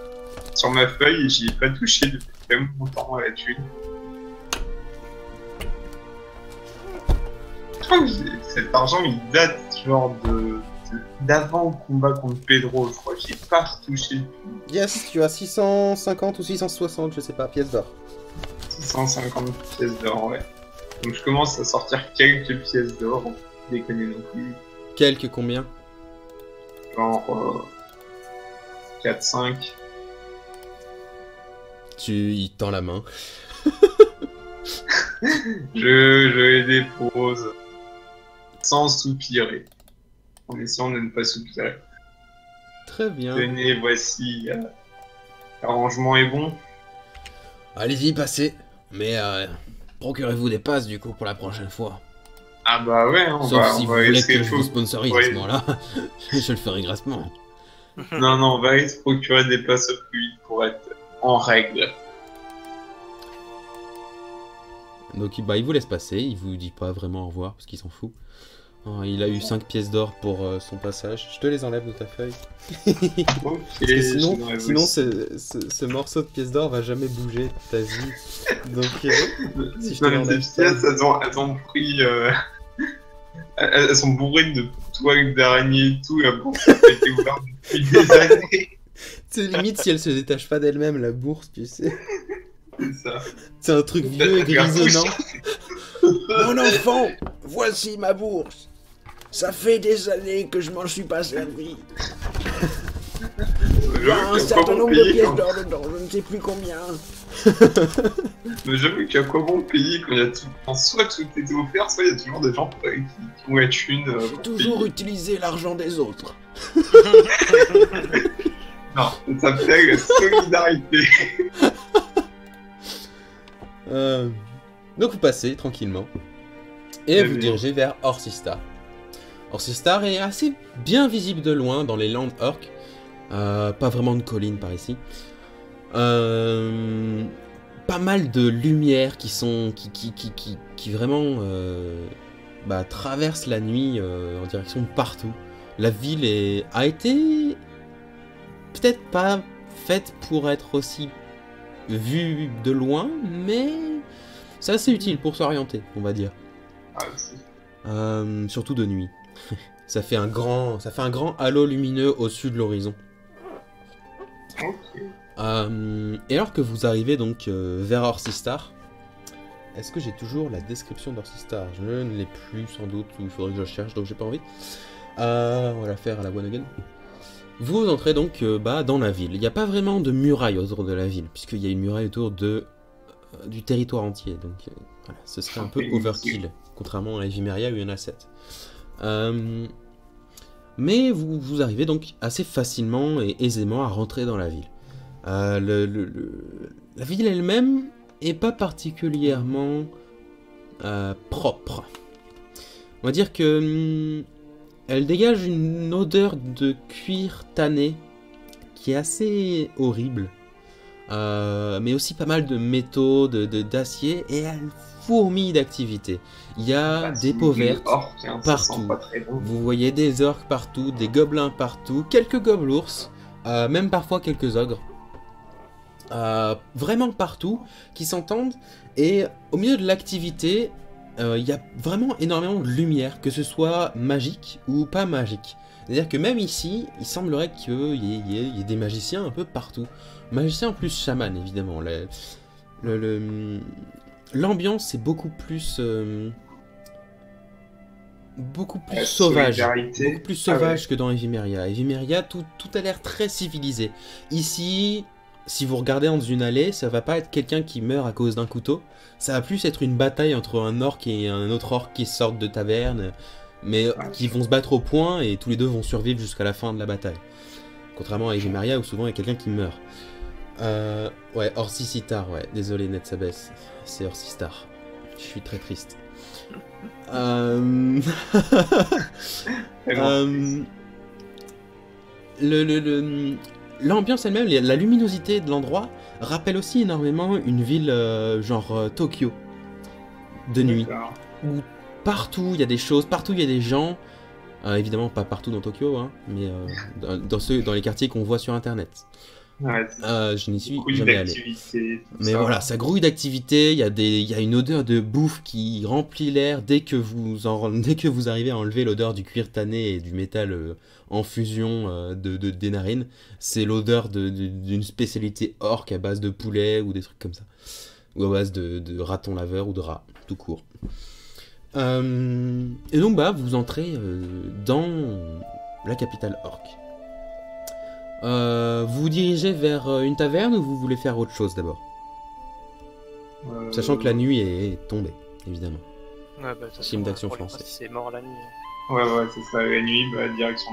Sur ma feuille, et j'y ai pas touché depuis quand même longtemps à la thune. Je crois que cet argent, il date genre d'avant le combat contre Pedro, je crois que j'ai pas retouché depuis. Yes, tu as 650 ou 660, je sais pas, pièces d'or. 650 pièces d'or, ouais. Donc je commence à sortir quelques pièces d'or, déconner non plus. Quelques combien? Genre 4-5. Il tend la main. Je les dépose sans soupirer. En essayant de ne pas soupirer. Très bien. Tenez, voici. L'arrangement est bon. Allez-y, passez. Mais procurez-vous des passes du coup pour la prochaine fois. Ah bah ouais, on Sauf va, si on vous va voulez essayer que je vous sponsorise à ce moment-là. Je le ferai grassement. Non, on va essayer de procurer des passes au plus vite pour être en règle. Donc bah, il vous laisse passer, il vous dit pas vraiment au revoir parce qu'il s'en fout. Oh, il a eu 5 pièces d'or pour son passage. Je te les enlève de ta feuille. Ok, Parce que sinon ce morceau de pièces d'or va jamais bouger de ta vie. Donc, si je te l'enlève pièces, elles ont pris... elles sont bourrées de toiles d'araignée et tout, et la bourse a été ouverte depuis des années. C'est limite si elle se détache pas d'elle-même, la bourse, tu sais. C'est ça. C'est un truc vieux et grisonnant. Mon enfant, voici ma bourse. Ça fait des années que je m'en suis pas servi. Il y a un certain nombre de pièces d'or dedans, je ne sais plus combien. Mais j'avoue qu'il y a quoi bon payer quand il y a tout... soit tout était offert, soit il y a toujours des gens qui vont être une... J'ai toujours utilisé l'argent des autres. Non, ça s'appelle solidarité. Donc vous passez tranquillement. Et vous dirigez vers Orsistar. Orsistar est assez bien visible de loin dans les landes orques. Pas vraiment de collines par ici. Pas mal de lumières qui sont qui vraiment traversent la nuit en direction de partout. La ville a été peut-être pas faite pour être aussi vue de loin, mais c'est assez utile pour s'orienter, on va dire. Surtout de nuit. Ça fait un grand halo lumineux au-dessus de l'horizon. Et alors que vous arrivez donc vers Orsistar, est-ce que j'ai toujours la description d'Orsistar? Je ne l'ai plus sans doute, ou il faudrait que je cherche, donc j'ai pas envie. On va la faire à la one again. Vous entrez donc dans la ville. Il n'y a pas vraiment de muraille autour de la ville, puisqu'il y a une muraille autour du territoire entier. Donc voilà, ce serait un peu overkill, contrairement à Evimeria où il y en a 7. Mais vous arrivez donc assez facilement et aisément à rentrer dans la ville. La ville elle-même est pas particulièrement propre. On va dire que elle dégage une odeur de cuir tanné qui est assez horrible. Mais aussi pas mal de métaux, d'acier, et elle fourmille d'activités. Il y a des peaux vertes partout. Vous voyez des orques partout, des gobelins partout, quelques gobelours, même parfois quelques ogres. Vraiment partout, qui s'entendent. Et au milieu de l'activité, il y a vraiment énormément de lumière, que ce soit magique ou pas magique. C'est-à-dire que même ici, il semblerait qu'il y ait des magiciens un peu partout. Magiciens plus chaman, évidemment. L'ambiance est beaucoup plus sauvage. Beaucoup plus sauvage que dans Evimeria. Evimeria, tout a l'air très civilisé. Ici, si vous regardez dans une allée, ça va pas être quelqu'un qui meurt à cause d'un couteau. Ça va plus être une bataille entre un orc et un autre orc qui sortent de taverne, mais qui vont se battre au point et tous les deux vont survivre jusqu'à la fin de la bataille. Contrairement à Evimeria où souvent il y a quelqu'un qui meurt. Ouais, Orsistar, ouais. Désolé Netsabes, c'est Orsistar. Je suis très triste. L'ambiance elle-même, la luminosité de l'endroit rappelle aussi énormément une ville genre Tokyo de nuit. Où partout il y a des choses, partout il y a des gens. Évidemment pas partout dans Tokyo, hein, mais dans les quartiers qu'on voit sur internet. Ouais, je n'y suis jamais allé. Mais voilà, ça grouille d'activités, il y a une odeur de bouffe qui remplit l'air dès que vous arrivez à enlever l'odeur du cuir tanné et du métal en fusion des narines. C'est l'odeur d'une spécialité orque à base de poulet ou des trucs comme ça. Ou à base de raton laveur ou de rat, tout court. Et donc vous entrez dans la capitale orque. Vous vous dirigez vers une taverne ou vous voulez faire autre chose d'abord? Sachant que la nuit est tombée, évidemment. Ouais, bah, film d'action français. C'est mort la nuit. Ouais, c'est ça, la nuit, direction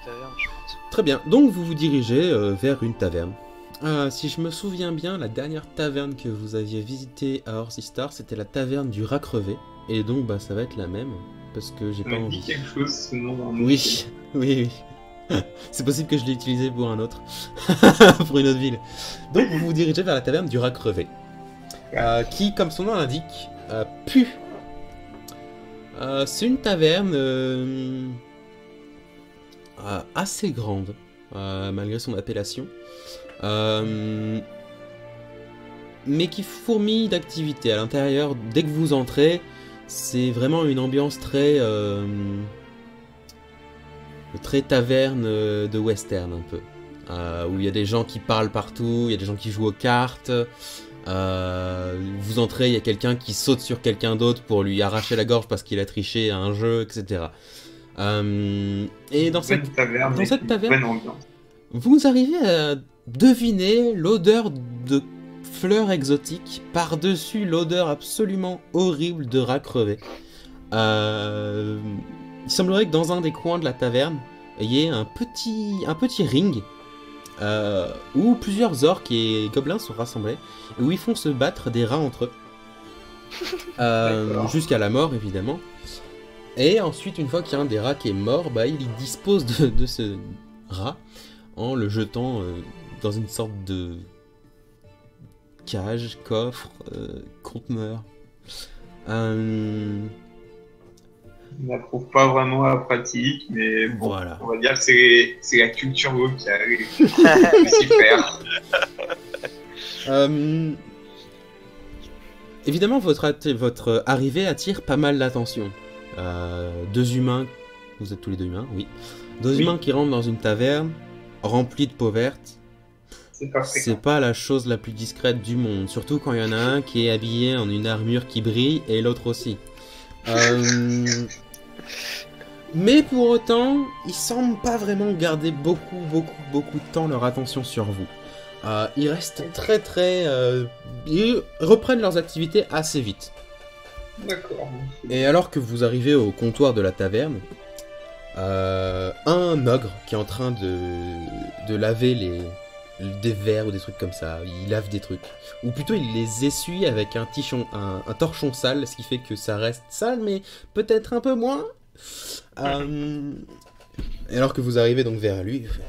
taverne, je pense. Très bien, donc vous vous dirigez vers une taverne. Si je me souviens bien, la dernière taverne que vous aviez visitée à Orsistar, c'était la taverne du rat crevé. Et donc ça va être la même, parce que j'ai pas envie. Quelque chose, ce nom. Oui. C'est possible que je l'ai utilisé pour un autre. Pour une autre ville. Donc vous vous dirigez vers la taverne du rat crevé. Qui, comme son nom l'indique, pue. C'est une taverne assez grande, malgré son appellation, mais qui fourmille d'activités. À l'intérieur, dès que vous entrez, c'est vraiment une ambiance très taverne de western un peu, où il y a des gens qui parlent partout, il y a des gens qui jouent aux cartes. Vous entrez, il y a quelqu'un qui saute sur quelqu'un d'autre pour lui arracher la gorge parce qu'il a triché à un jeu, etc. Et dans cette taverne, vous arrivez à deviner l'odeur de fleurs exotiques par-dessus l'odeur absolument horrible de rats crevés. Il semblerait que dans un des coins de la taverne, il y ait un petit ring où plusieurs orques et gobelins sont rassemblés, et où ils font se battre des rats entre eux, jusqu'à la mort évidemment. Et ensuite, une fois qu'il y a un des rats qui est mort, bah, il dispose de ce rat en le jetant dans une sorte de cage, coffre, conteneur. Je n'approuve pas vraiment la pratique, mais bon, voilà. On va dire que c'est la culture locale. Super. Évidemment, votre arrivée attire pas mal d'attention. Deux humains, vous êtes tous les deux humains, oui. Deux humains qui rentrent dans une taverne remplie de peau verte. C'est pas la chose la plus discrète du monde, surtout quand il y en a un qui est habillé en une armure qui brille et l'autre aussi. Mais pour autant, ils semblent pas vraiment garder beaucoup de temps leur attention sur vous. Ils restent ils reprennent leurs activités assez vite. D'accord. Et alors que vous arrivez au comptoir de la taverne, un ogre qui est en train de laver des verres ou des trucs comme ça, il lave des trucs, ou plutôt il les essuie avec un torchon sale, ce qui fait que ça reste sale, mais peut-être un peu moins. Et alors que vous arrivez donc vers lui, il fait: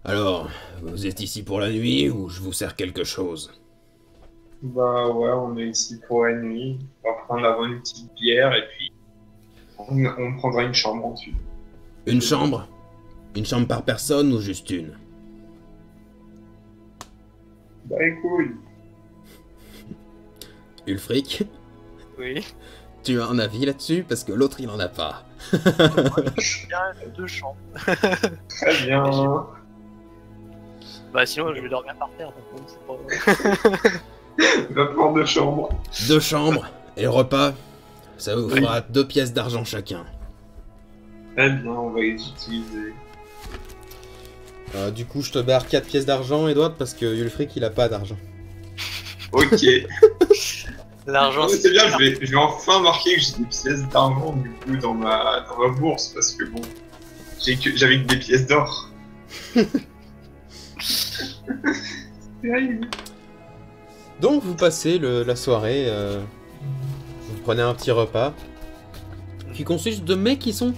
alors, vous êtes ici pour la nuit ou je vous sers quelque chose? Bah ouais, on est ici pour la nuit. On va prendre une petite bière et puis on prendra une chambre ensuite. Une chambre? Une chambre par personne ou juste une? Bah écoute. Ulfric? Oui. Tu as un avis là-dessus? Parce que l'autre il en a pas. Il y a 2 chambres. Très bien. Bah sinon je vais dormir par terre, donc c'est pas... Va prendre 2 chambres. 2 chambres, et le repas, ça vous fera 2 pièces d'argent chacun. Très bien, on va les utiliser. Du coup, je te barre 4 pièces d'argent, Edward, parce que Ulfric il a pas d'argent. Ok. L'argent, c'est bien, je vais enfin marquer que j'ai des pièces d'argent du coup dans ma bourse, parce que bon, j'avais que des pièces d'or. Donc vous passez la soirée, vous prenez un petit repas qui consiste de mets qui sont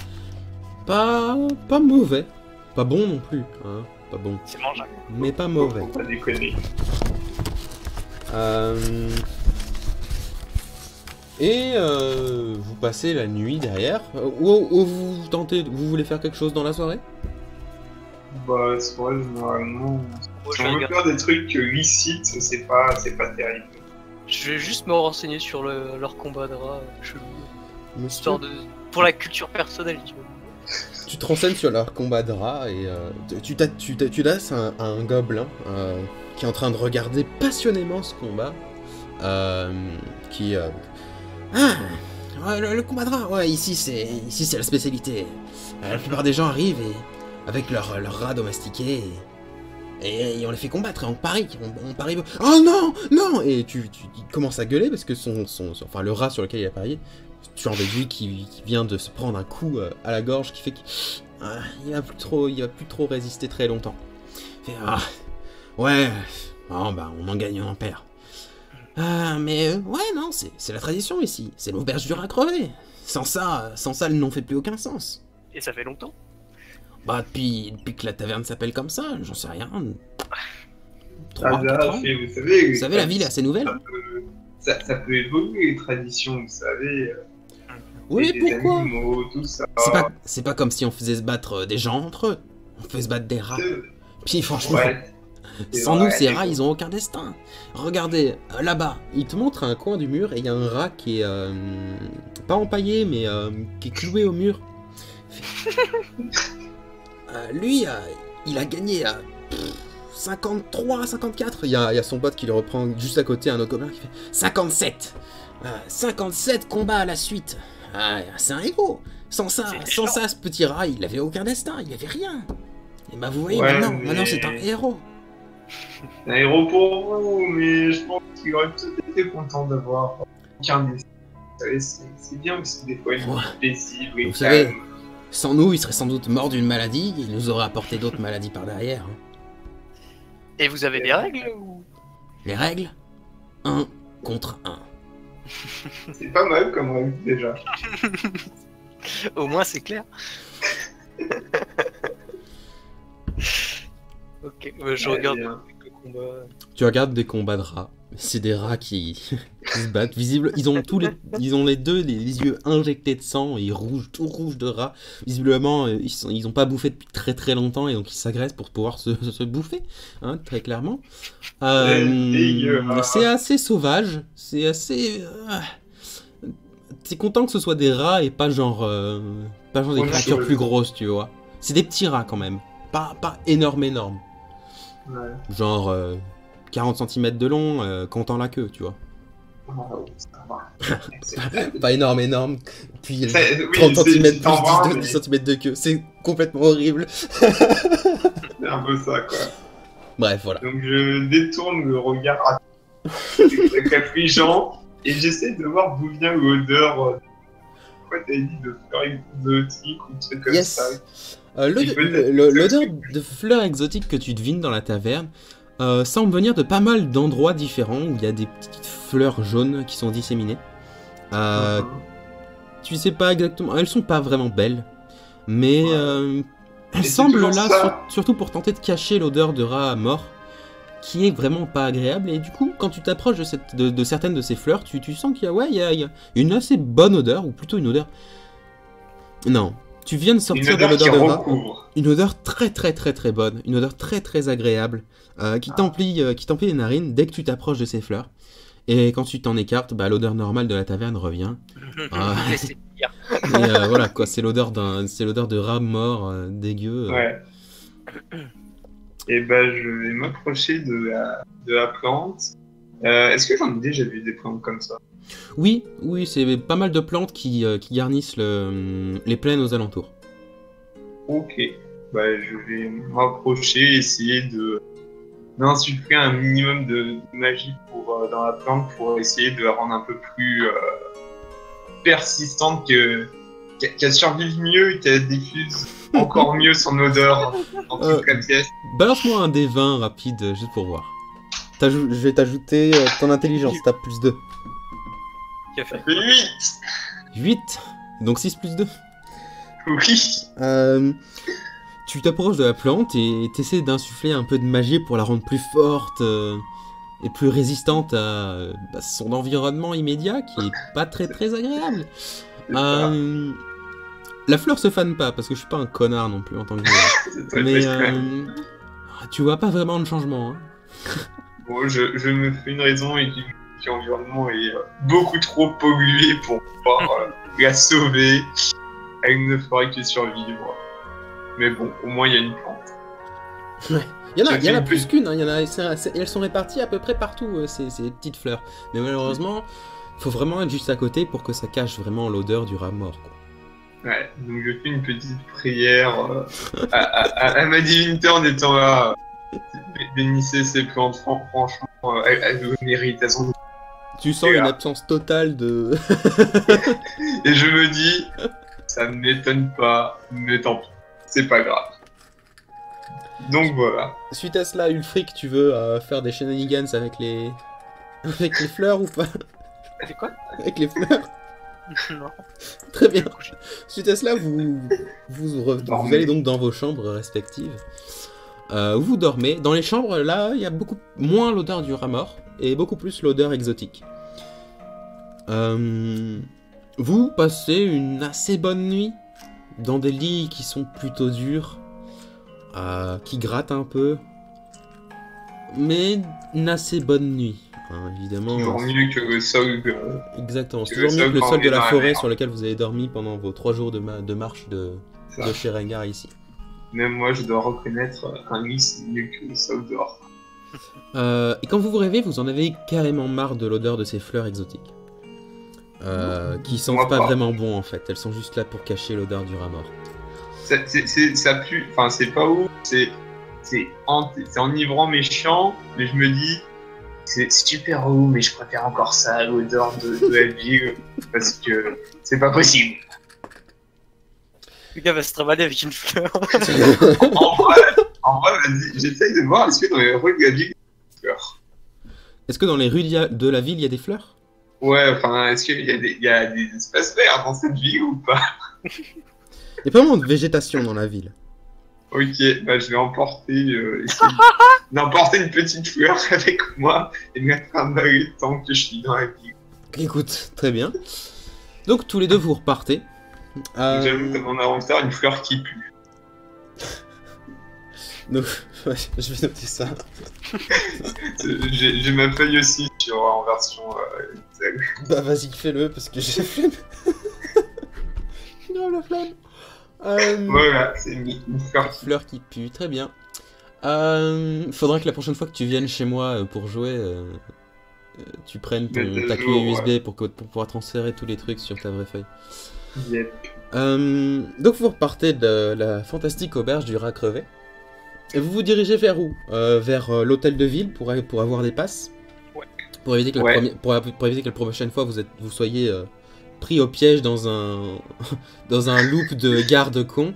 pas mauvais, pas bons non plus, hein, pas bons. C'est mangeable. Mais pas mauvais. Faut pas déconner. Et vous passez la nuit derrière. Ou vous voulez faire quelque chose dans la soirée? Bah, soirée, généralement, si on veut faire des trucs licites, c'est pas terrible. Je vais juste me renseigner sur leur combat de rats chelou. Histoire pour la culture personnelle, tu vois. Tu te renseignes sur leur combat de rats et tu laisses un gobelin qui est en train de regarder passionnément ce combat. Le combat de rats, ouais, ici c'est la spécialité. La plupart des gens arrivent avec leur rat domestiqué et on les fait combattre et on parie. On parie. Oh non, non! Et tu commences à gueuler parce que enfin le rat sur lequel il a parié, tu en déduis qui vient de se prendre un coup à la gorge qui fait qu'il va plus trop résister très longtemps. Il fait, ouais, oh, bah on en gagne, on en perd. Mais ouais, non, c'est la tradition ici. C'est l'auberge du rat crevé. Sans ça, le nom fait plus aucun sens. Et ça fait longtemps? Bah, depuis que la taverne s'appelle comme ça, j'en sais rien. 3, 4 ans. Vous savez, la ville est assez nouvelle. Ça peut évoluer, les traditions, vous savez. Oui, des pourquoi? animaux, tout ça. C'est pas comme si on faisait se battre des gens entre eux. On fait se battre des rats. Puis franchement, Ouais, sans nous, ces rats, ils ont aucun destin. Regardez, là-bas, il te montre un coin du mur et il y a un rat qui est pas empaillé, mais qui est cloué au mur. Lui, il a gagné à 53, 54. Il y a son pote qui le reprend juste à côté, un autre gobelin qui fait 57. 57 combats à la suite. C'est un héros. Sans ça, ce petit rat, il avait aucun destin, il avait rien. Et bah vous voyez, maintenant c'est un héros. Un héros pour vous, mais je pense qu'il aurait peut-être été content d'avoir aucun destin. C'est bien aussi des fois une vie paisible et vous savez, sans nous, il serait sans doute mort d'une maladie, il nous aurait apporté d'autres maladies par derrière. Et vous avez des règles ou... Les règles 1 contre 1. C'est pas mal comme règle déjà. Au moins c'est clair. Ok, je regarde quelques combats. Tu regardes des combats de rats. C'est des rats qui se battent. Visible, ils ont les deux les yeux injectés de sang et tout rouge de rats. Visiblement, ils ont pas bouffé depuis très très longtemps et donc ils s'agressent pour pouvoir se bouffer, hein, très clairement. C'est assez sauvage. C'est assez. T'es content que ce soit des rats et pas genre des créatures plus grosses, tu vois. C'est des petits rats quand même. Pas énorme. Ouais. Genre 40 cm de long, comptant la queue, tu vois. Oh, ça va. Pas énorme. Puis 30 oui, cm plus mais... 10 cm de queue. C'est complètement horrible. C'est un peu ça, quoi. Bref, voilà. Donc je détourne le regard affligeant et j'essaie de voir d'où vient l'odeur. Quoi t'as dit de fleurs exotiques ou de trucs comme ça. L'odeur de fleurs exotiques que tu devines dans la taverne semble venir de pas mal d'endroits différents où il y a des petites fleurs jaunes qui sont disséminées. Tu sais pas exactement, elles sont pas vraiment belles, mais elles semblent là surtout pour tenter de cacher l'odeur de rat mort, qui est vraiment pas agréable. Et du coup, quand tu t'approches de certaines de ces fleurs, tu sens qu'il y a une assez bonne odeur, ou plutôt une odeur... Non. Tu viens de sortir de l'odeur de rat. Une odeur très bonne, une odeur très agréable, qui t'emplit les narines dès que tu t'approches de ces fleurs. Et quand tu t'en écartes, l'odeur normale de la taverne revient. Et voilà quoi, c'est l'odeur de rat mort, dégueu. Ouais. Et je vais m'approcher de la plante. Est-ce que j'en ai déjà vu des plantes comme ça? Oui, c'est pas mal de plantes qui garnissent les plaines aux alentours. Ok, je vais m'approcher, essayer d'insuffler un minimum de magie dans la plante pour essayer de la rendre un peu plus persistante, qu'elle survive mieux et qu'elle diffuse encore mieux son odeur dans toute la pièce. Balance-moi un des 20 rapide, juste pour voir. Je vais t'ajouter ton intelligence, t'as plus 2. Qui a fait 8. Donc 6 plus 2. Oui. Tu t'approches de la plante et t'essaies d'insuffler un peu de magie pour la rendre plus forte et plus résistante à son environnement immédiat qui est pas très agréable. La fleur se fane pas parce que je suis pas un connard non plus en tant que joueur. Mais tu vois pas vraiment de changement. Hein. Bon, je me fais une raison et dis que l'environnement est beaucoup trop pollué pour pouvoir la sauver avec ne ferait que survivre. Mais bon, au moins il y a une plante. Ouais. Il y en a plus qu'une, hein. Elles sont réparties à peu près partout, ces petites fleurs. Mais malheureusement, faut vraiment être juste à côté pour que ça cache vraiment l'odeur du rat mort, quoi. Ouais, donc je fais une petite prière à ma divinité en étant là. Bénissez ces plantes, franchement, elles méritent, elles sont... Tu sens une absence totale de... Et je me dis, ça ne m'étonne pas, mais tant pis, c'est pas grave. Donc voilà. Suite à cela, Ulfric, tu veux faire des shenanigans avec les fleurs ou pas? Avec quoi? Avec les fleurs? Non. Très bien. Suite à cela, vous allez donc dans vos chambres respectives. Vous dormez. Dans les chambres, là, il y a beaucoup moins l'odeur du rat mort et beaucoup plus l'odeur exotique. Vous passez une assez bonne nuit dans des lits qui sont plutôt durs, qui grattent un peu, mais une assez bonne nuit. Hein, évidemment. Toujours mieux que le sol. Exactement, c'est toujours mieux que le sol de la forêt sur lequel vous avez dormi pendant vos 3 jours de marche de chez Rengar ici. Même moi, je dois reconnaître un lit, c'est mieux que le sol dehors. Et quand vous vous réveillez, vous en avez carrément marre de l'odeur de ces fleurs exotiques. Qui sentent pas vraiment bon en fait, elles sont juste là pour cacher l'odeur du rat mort. Ça pue, enfin c'est pas ouf, c'est enivrant mais chiant, mais je me dis, c'est super relou, mais je préfère encore ça à l'odeur de la ville, parce que c'est pas possible. Le gars va se travailler avec une fleur. en vrai, vas-y, j'essaye de voir, est-ce que dans les rues de la ville, il y a des fleurs? Est-ce que dans les rues de la ville, il y a des fleurs? Ouais, enfin, est-ce qu'il y a des espaces verts dans cette ville ou pas? Il y a pas vraiment de végétation dans la ville. Ok, bah je vais emporter, d'emporter une petite fleur avec moi et mettre un balai tant que je suis dans la ville. Écoute, très bien. Donc tous les deux vous repartez. J'ajoute à mon inventaire une fleur qui pue. Donc, ouais, je vais noter ça. J'ai ma feuille aussi en version Excel. Bah vas-y, fais-le parce que j'ai flemme. Non, la flamme. Voilà, c'est une fleur qui pue, très bien. Faudra que la prochaine fois que tu viennes chez moi pour jouer, tu prennes ta clé USB pour pouvoir transférer tous les trucs sur ta vraie feuille. Yep. Donc vous repartez de la fantastique auberge du rat crevé. Et vous vous dirigez vers où? Vers l'hôtel de ville pour avoir des passes. Ouais. Pour éviter que, pour éviter que la prochaine fois vous soyez pris au piège dans un dans un loop de garde con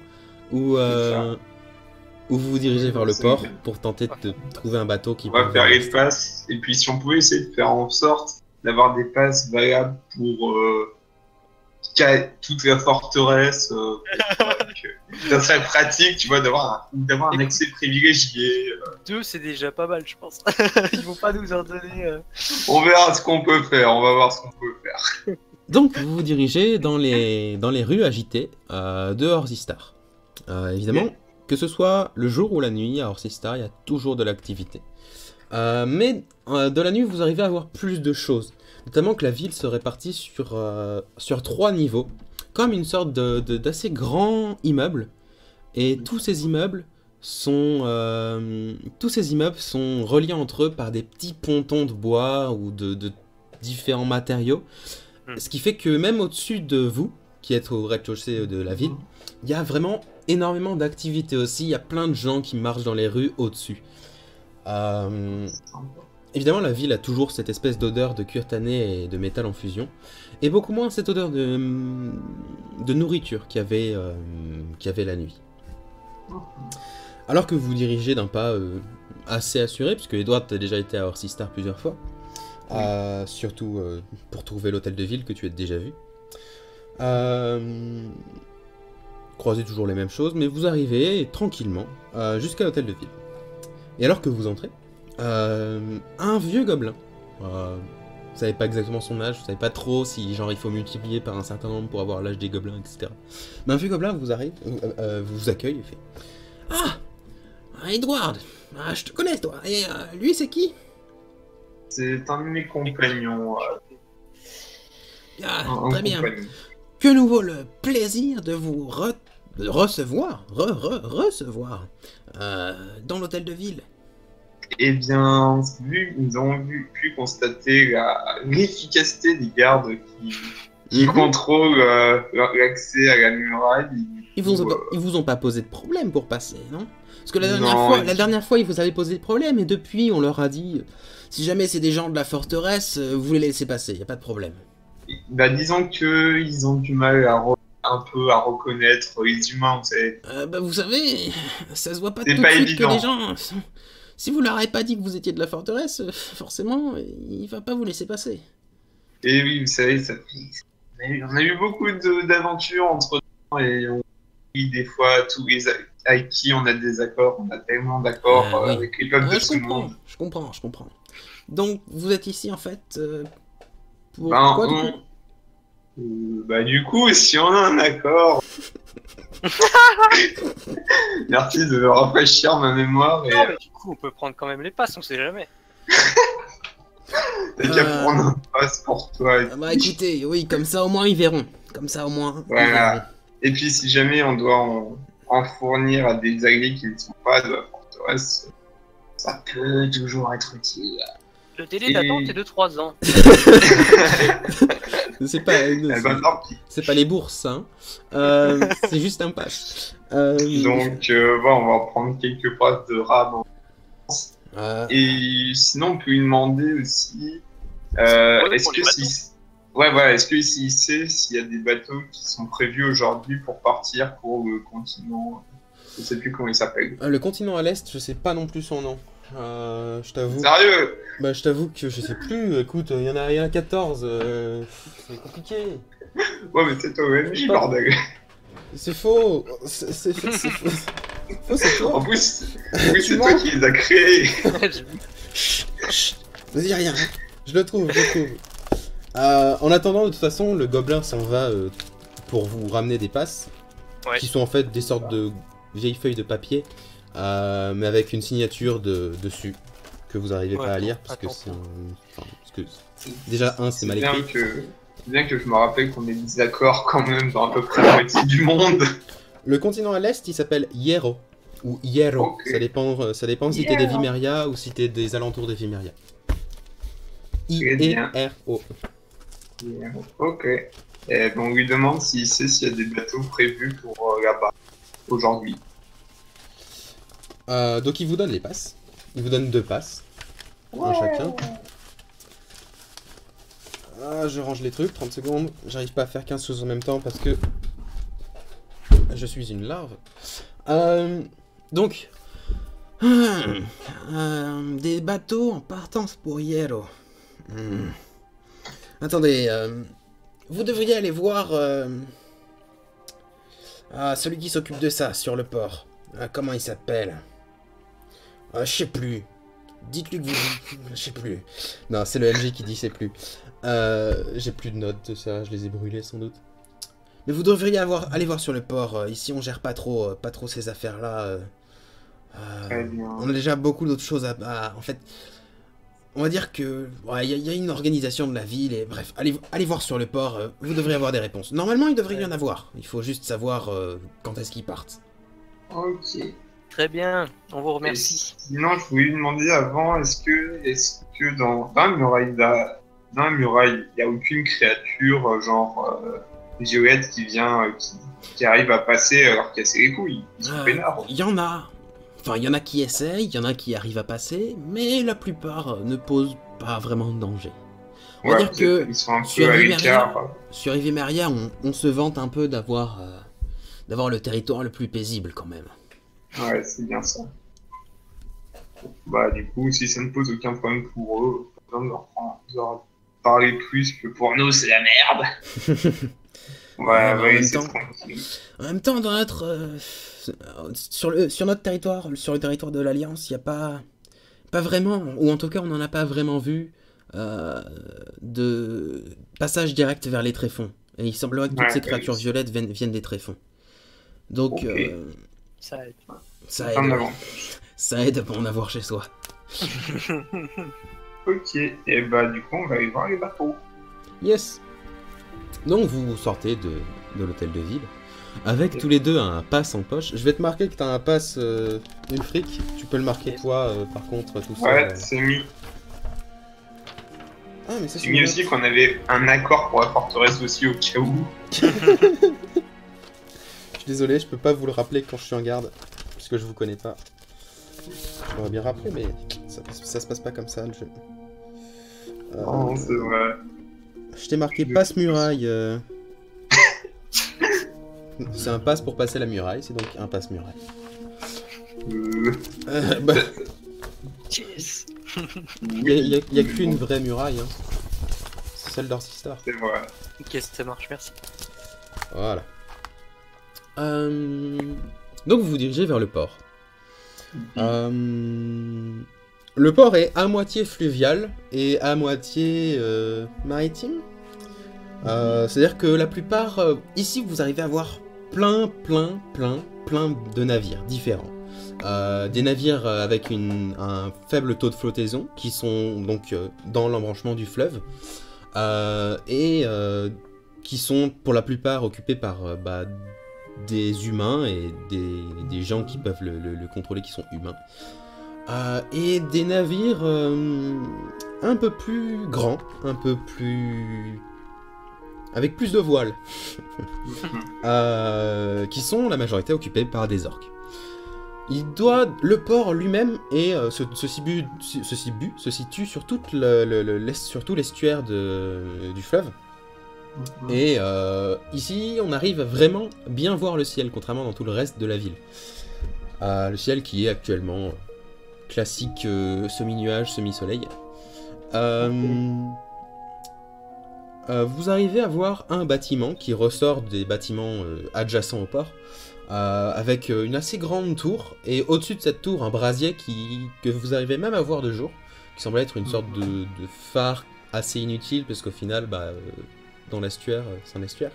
où vous vous dirigez vers le port pour tenter de trouver un bateau qui peut... On va faire les passes, et puis si on pouvait essayer de faire en sorte d'avoir des passes valables pour toute la forteresse, ça serait pratique, tu vois, d'avoir un accès privilégié. 2, c'est déjà pas mal, je pense. Ils vont pas nous en donner... On verra ce qu'on peut faire, on va voir ce qu'on peut faire. Donc vous vous dirigez dans les rues agitées de Horsistar. Évidemment, que ce soit le jour ou la nuit, à Horsistar, il y a toujours de l'activité. Mais de la nuit, vous arrivez à voir plus de choses. Notamment que la ville se répartit sur 3 niveaux, comme une sorte d'assez grand immeuble. Et tous ces immeubles sont reliés entre eux par des petits pontons de bois ou de différents matériaux. Ce qui fait que même au-dessus de vous, qui êtes au rez-de-chaussée de la ville, il y a vraiment énormément d'activités aussi. Il y a plein de gens qui marchent dans les rues au-dessus. Évidemment, la ville a toujours cette espèce d'odeur de cuir tanné et de métal en fusion, et beaucoup moins cette odeur de nourriture qu'il y avait la nuit. Alors que vous vous dirigez d'un pas assez assuré, puisque Edward a déjà été à Horsistar plusieurs fois, surtout pour trouver l'hôtel de ville que tu as déjà vu. Croisez toujours les mêmes choses, mais vous arrivez tranquillement jusqu'à l'hôtel de ville. Et alors que vous entrez, un vieux gobelin. Vous savez pas exactement son âge, vous savez pas trop si genre il faut multiplier par un certain nombre pour avoir l'âge des gobelins, etc. Mais un vieux gobelin vous accueille et fait: Ah, Edward, je te connais toi, et lui c'est qui? C'est un de mes compagnons. Très bien. Que nous vaut le plaisir de vous recevoir dans l'hôtel de ville. Eh bien, nous avons pu constater l'efficacité des gardes qui contrôlent l'accès à la muraille. Ils vous ont pas posé de problème pour passer, non? Parce que la dernière fois, ils vous avaient posé de problème, et depuis, on leur a dit, si jamais c'est des gens de la forteresse, vous les laissez passer, y a pas de problème. Bah, disons qu'ils ont du mal un peu à reconnaître les humains, vous savez. Vous savez, ça se voit pas tout de suite que les gens... Si vous leur avez pas dit que vous étiez de la forteresse, forcément, il va pas vous laisser passer. Et oui, vous savez, on a eu beaucoup d'aventures entre nous, et on dit des fois tous les avec qui on a des accords, on a tellement d'accords avec les peuples de ce monde. Je comprends. Donc, vous êtes ici, en fait, pour quoi, du coup ? Bah du coup, si on a un accord... Merci de me rafraîchir ma mémoire. Et... Non, mais du coup, on peut prendre quand même les passes, on sait jamais. T'as qu'à prendre un passe pour toi. Ah bah écoutez, oui, comme ça au moins ils verront. Comme ça au moins. Ils verront. Voilà. Et puis si jamais on doit en fournir à des alliés qui ne sont pas de la forteresse, ça peut toujours être utile. Le délai d'attente est de 3 ans. C'est pas, c'est pas les bourses, hein. C'est juste un pass. Donc, bon, on va prendre quelques passes de rab. Et sinon, on peut lui demander aussi, est-ce que est-ce que s'il sait s'il y a des bateaux qui sont prévus aujourd'hui pour partir pour le continent, je sais plus comment il s'appelle. Le continent à l'est, je sais pas non plus son nom. Je t'avoue. Sérieux? Bah, je t'avoue que je sais plus. Écoute, il y en a 14. C'est compliqué. Ouais, mais c'est toi OMJ, bordel. C'est faux. C'est faux, c'est toi. En plus, oui, c'est toi qui les as créés. Ne dis rien. Je le trouve. En attendant, de toute façon, le gobelin s'en va pour vous ramener des passes. Ouais. Qui sont en fait des sortes de vieilles feuilles de papier. Mais avec une signature dessus que vous n'arrivez pas à lire parce que c'est déjà c'est mal écrit. C'est bien que je me rappelle qu'on ait des accords quand même dans à peu près la moitié du monde. Le continent à l'est, il s'appelle Hierro ou Hierro. Okay. Ça dépend si t'es des Vimeria ou si t'es des alentours des Vimeria. I-E-R-O. Ok. Et on lui demande s'il sait s'il y a des bateaux prévus pour là-bas aujourd'hui. Donc il vous donne les passes. Il vous donne 2 passes. Un chacun. Je range les trucs, 30 secondes. J'arrive pas à faire 15 choses en même temps parce que je suis une larve. Donc, des bateaux en partance pour Hierro. Attendez, vous devriez aller voir celui qui s'occupe de ça sur le port. Comment il s'appelle? Je sais plus. Dites-lui que vous... Je sais plus. Non, c'est le MJ qui dit c'est plus. J'ai plus de notes de ça, je les ai brûlées sans doute. Mais vous devriez aller voir sur le port. Ici, on gère pas trop ces affaires-là. On a déjà beaucoup d'autres choses à... En fait, on va dire que... Ouais, y a une organisation de la ville et bref, allez voir sur le port. Vous devriez avoir des réponses. Normalement, il devrait y en avoir. Il faut juste savoir quand est-ce qu'ils partent. Ok. Très bien, on vous remercie. Sinon, je voulais lui demander avant, est-ce que dans la muraille, il n'y a aucune créature, genre géoète qui vient, qui arrive à passer alors casser les couilles? Ils sont peinards. Il y en a. Enfin, il y en a qui essayent, il y en a qui arrivent à passer, mais la plupart ne posent pas vraiment de danger. On va dire que sur Evimeria, on se vante un peu d'avoir le territoire le plus paisible quand même. Ouais, c'est bien ça. Bah, du coup, si ça ne pose aucun problème pour eux, pas besoin de leur parler plus que pour nous, c'est la merde. Ouais, c'est tranquille. En même temps, dans notre, sur notre territoire, sur le territoire de l'Alliance, il n'y a pas vraiment, ou en tout cas, on n'en a pas vraiment vu de passage direct vers les tréfonds. Et il semblerait que toutes ces créatures violettes viennent des tréfonds. Donc, ça aide. Ça aide à pas en avoir chez soi. Ok, et bah du coup on va aller voir les bateaux. Yes. Donc vous sortez de l'hôtel de ville avec tous les deux un pass en poche. Je vais te marquer que t'as un pass Ulfric. Tu peux le marquer toi par contre tout ça. Ouais, c'est mis. Ah mais c'est mis aussi qu'on avait un accord pour la forteresse aussi au cas où. Je suis désolé, je peux pas vous le rappeler quand je suis en garde. Puisque je vous connais pas. Je m'aurais bien rappelé, mais ça se passe pas comme ça le jeu. Non, c'est vrai. Je t'ai marqué passe muraille. C'est un passe pour passer la muraille, c'est donc un passe muraille. Bah... Yes. Il y a qu'une vraie muraille, hein. C'est celle d'Orsistar. C'est vrai. Ok, ça marche, merci. Voilà. Donc vous vous dirigez vers le port. Le port est à moitié fluvial et à moitié maritime. C'est-à-dire que la plupart... ici, vous arrivez à voir plein de navires différents. Des navires avec un faible taux de flottaison, qui sont donc dans l'embranchement du fleuve, et qui sont pour la plupart occupés par des humains et des gens qui peuvent le contrôler, qui sont humains. Et des navires un peu plus grands, un peu plus... avec plus de voiles, qui sont la majorité occupés par des orques. Le port lui-même se situe sur tout l'estuaire du fleuve. Et ici, on arrive à vraiment bien voir le ciel, contrairement dans tout le reste de la ville. Le ciel qui est actuellement classique semi-nuage, semi-soleil. Vous arrivez à voir un bâtiment qui ressort des bâtiments adjacents au port, avec une assez grande tour, et au-dessus de cette tour, un brasier que vous arrivez même à voir de jour, qui semble être une sorte de phare assez inutile, parce qu'au final, dans l'estuaire, c'est un estuaire.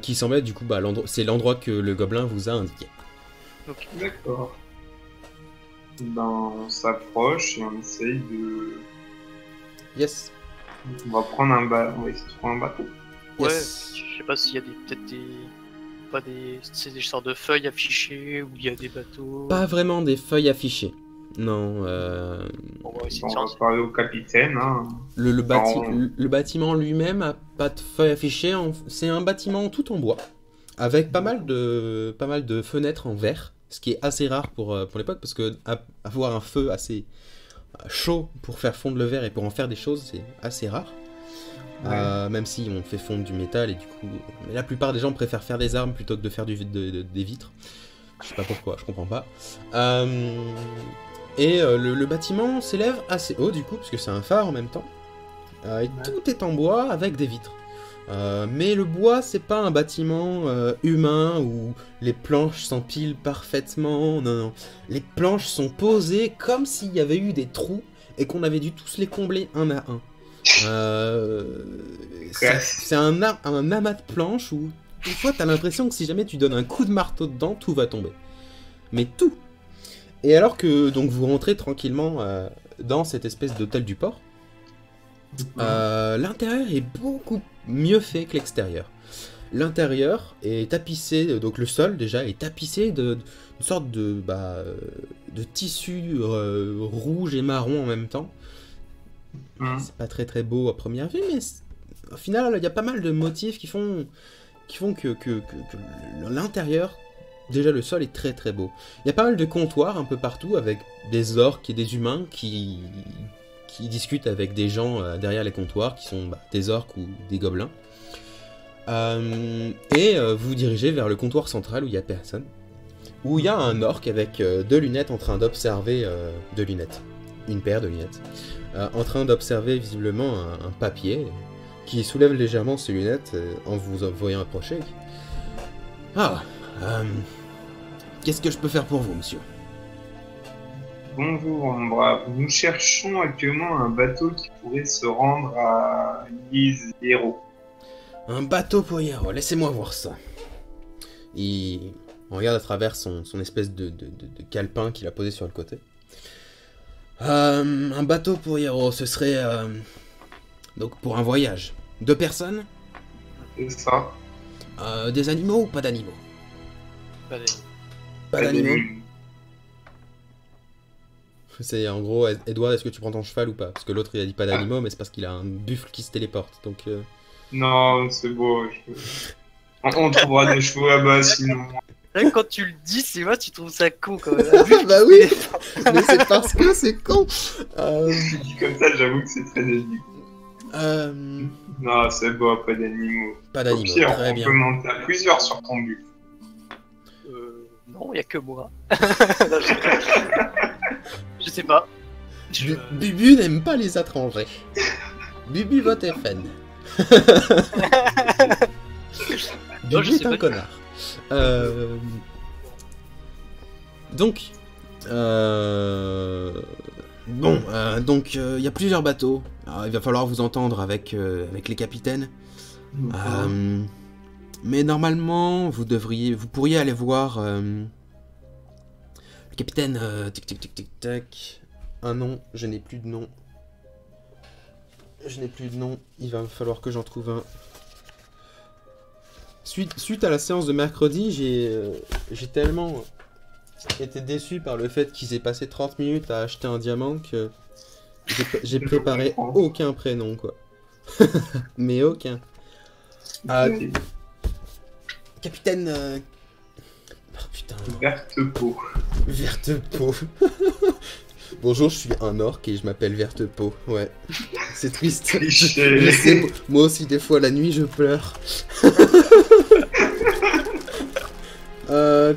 Qui semble être du coup, c'est l'endroit que le gobelin vous a indiqué. Okay. D'accord. On s'approche et on essaye de... Yes. On va prendre on va essayer de prendre un bateau. Ouais, Yes. je sais pas s'il y a c'est des sortes de feuilles affichées, ou il y a des bateaux... Pas vraiment des feuilles affichées. Non, On va essayer de on va parler au capitaine. Hein. Le bâtiment lui-même a pas de feuilles affichées. C'est un bâtiment tout en bois, avec pas mal de fenêtres en verre, ce qui est assez rare pour l'époque, parce que avoir un feu assez chaud pour faire fondre le verre et pour en faire des choses, c'est assez rare. Ouais. Même si on fait fondre du métal, et du coup, mais la plupart des gens préfèrent faire des armes plutôt que de faire des vitres. Je sais pas pourquoi, je comprends pas. Le bâtiment s'élève assez haut du coup, parce que c'est un phare en même temps. Et tout est en bois avec des vitres. Mais le bois, c'est pas un bâtiment humain où les planches s'empilent parfaitement. Non. Les planches sont posées comme s'il y avait eu des trous et qu'on avait dû tous les combler un à un. C'est un amas de planches où des fois t'as l'impression que si jamais tu donnes un coup de marteau dedans, tout va tomber. Mais tout. Et alors que donc vous rentrez tranquillement dans cette espèce d'hôtel du port, l'intérieur est beaucoup mieux fait que l'extérieur. L'intérieur est tapissé, donc le sol déjà est tapissé d'une sorte de tissu rouge et marron en même temps. C'est pas très beau à première vue, mais au final il y a pas mal de motifs qui font que l'intérieur, déjà le sol est très beau. Il y a pas mal de comptoirs un peu partout avec des orques et des humains qui discutent avec des gens derrière les comptoirs qui sont des orques ou des gobelins. Vous vous dirigez vers le comptoir central où il y a personne. Où il y a un orque avec 2 lunettes en train d'observer... une paire de lunettes. En train d'observer visiblement un papier qui soulève légèrement ses lunettes en vous voyant approcher. Qu'est-ce que je peux faire pour vous, monsieur ? Bonjour, Ambra. Nous cherchons actuellement un bateau qui pourrait se rendre à l'île Héros. Un bateau pour Héros, laissez-moi voir ça. On regarde à travers son espèce de calepin qu'il a posé sur le côté. Un bateau pour Héros, ce serait donc pour un voyage. 2 personnes ? C'est ça. Des animaux ou pas d'animaux ? Pas d'animaux. C'est en gros, Edouard, est-ce que tu prends ton cheval ou pas ? Parce que l'autre il a dit pas d'animaux, mais c'est parce qu'il a un buffle qui se téléporte. Donc. Non, c'est beau. On trouvera des chevaux là-bas sinon. Là, quand tu le dis, c'est moi, tu trouves ça con quand même. Bah oui, mais c'est parce que c'est con. Dit comme ça, j'avoue que c'est très débile. Non, c'est beau, pas d'animaux. Pas d'animaux, pire, très bien. On peut monter à plusieurs sur ton but. Non, y a que moi. Je sais pas. Bubu n'aime pas les étrangers. Bubu vote FN. Bubu est un connard. Donc, il y a plusieurs bateaux. Alors, il va falloir vous entendre avec les capitaines. Mais normalement, vous pourriez aller voir le capitaine. Tic tic tic tic tac. Ah non, je n'ai plus de nom. Il va falloir que j'en trouve un. Suite à la séance de mercredi, j'ai tellement été déçu par le fait qu'ils aient passé 30 minutes à acheter un diamant que j'ai préparé aucun prénom, quoi. Mais aucun. Capitaine... Oh putain. Verte-peau. Verte-peau. Bonjour, je suis un orc et je m'appelle Verte-peau. Ouais. C'est triste. Je sais, moi aussi, des fois, la nuit, je pleure.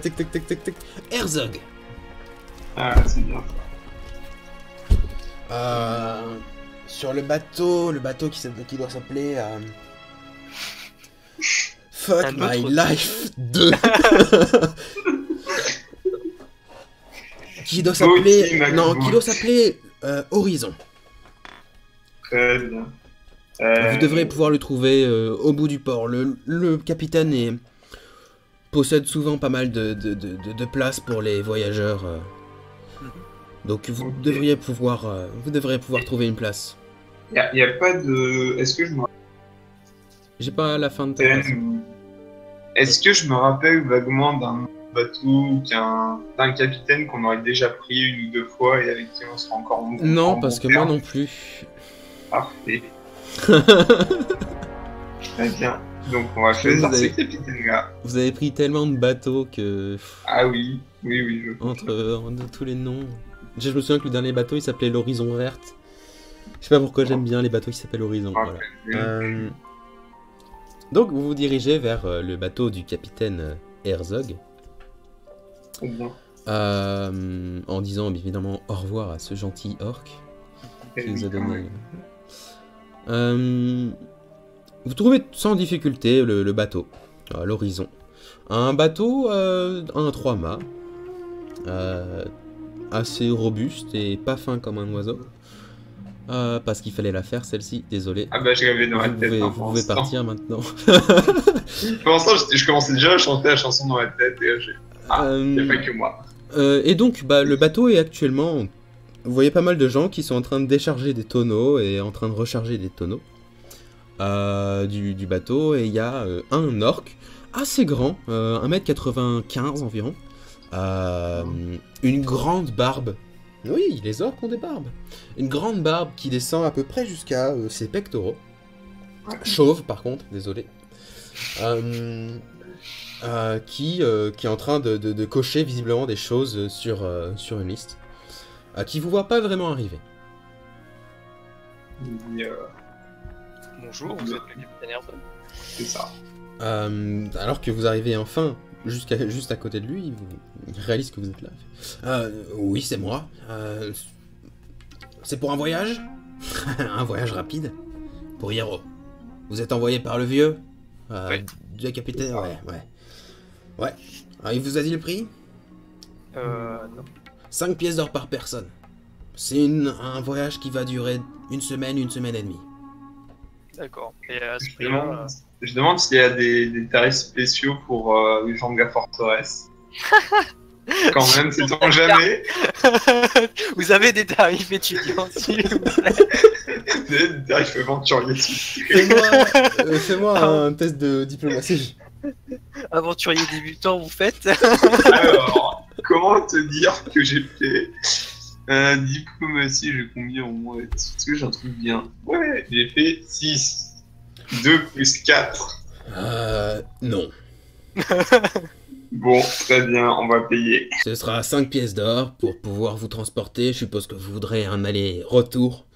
Tic tic tic tic tic. Herzog. Ah, c'est bien ça. Sur le bateau qui doit s'appeler Fuck My Life 2. qui doit s'appeler Horizon. Très bien. Vous devrez pouvoir le trouver au bout du port. Le capitaine possède souvent pas mal de places pour les voyageurs. Donc vous devriez pouvoir trouver une place. Y a pas de... Est-ce que je me... J'ai pas la fin de ta phrase. Est-ce que je me rappelle vaguement d'un bateau d'un capitaine qu'on aurait déjà pris une ou deux fois et avec qui on sera encore en Non, parce que moi non plus. Parfait. Très bien. Donc on va choisir ce capitaine-là. Vous avez pris tellement de bateaux que... Ah oui, je entre tous les noms... Je me souviens que le dernier bateau, il s'appelait l'Horizon Verte. Je sais pas pourquoi j'aime bien les bateaux qui s'appellent Horizon. Voilà. Donc vous vous dirigez vers le bateau du capitaine Herzog. En disant évidemment au revoir à ce gentil orc qui vous a donné... vous trouvez sans difficulté le bateau, l'Horizon. Un bateau en 3 mâts, assez robuste et pas fin comme un oiseau. Parce qu'il fallait la faire celle-ci, désolé. Ah bah je l'avais dans la tête. Vous pouvez partir maintenant. Pour l'instant je commençais déjà à chanter la chanson dans la tête et j'ai... il n'y a pas que moi. Et donc le bateau est actuellement... Vous voyez pas mal de gens qui sont en train de décharger des tonneaux et en train de recharger des tonneaux du bateau. Et il y a un orc assez grand, 1m95 environ. Une grande barbe. Oui, les orcs ont des barbes. Une grande barbe qui descend à peu près jusqu'à ses pectoraux. Chauve par contre, désolé. Qui est en train de cocher visiblement des choses sur une liste. Qui vous voit pas vraiment arriver. Bonjour, vous êtes le capitaine Herzog. C'est ça. Alors que vous arrivez enfin juste à côté de lui, il réalise que vous êtes là. Oui, c'est moi. C'est pour un voyage. Un voyage rapide. Pour Hierro. Vous êtes envoyé par le vieux ouais. Du capitaine. Ouais. Il vous a dit le prix? Non. 5 pièces d'or par personne. C'est un voyage qui va durer une semaine et demie. D'accord. Et à ce prix-là... Je demande s'il y a des tarifs spéciaux pour les gens de la forteresse. Quand même, c'est-on jamais. Vous avez des tarifs étudiants, s'il vous plaît. Des tarifs aventuriers. Fais-moi un test de diplomatie. Aventurier débutant, vous faites? Alors, comment te dire que j'ai fait diplomatie, j'ai combien au moins? Est-ce que j'en trouve bien? Ouais, j'ai fait 6. 2 plus 4. Non. Bon, très bien, on va payer. Ce sera 5 pièces d'or pour pouvoir vous transporter. Je suppose que vous voudrez un aller-retour.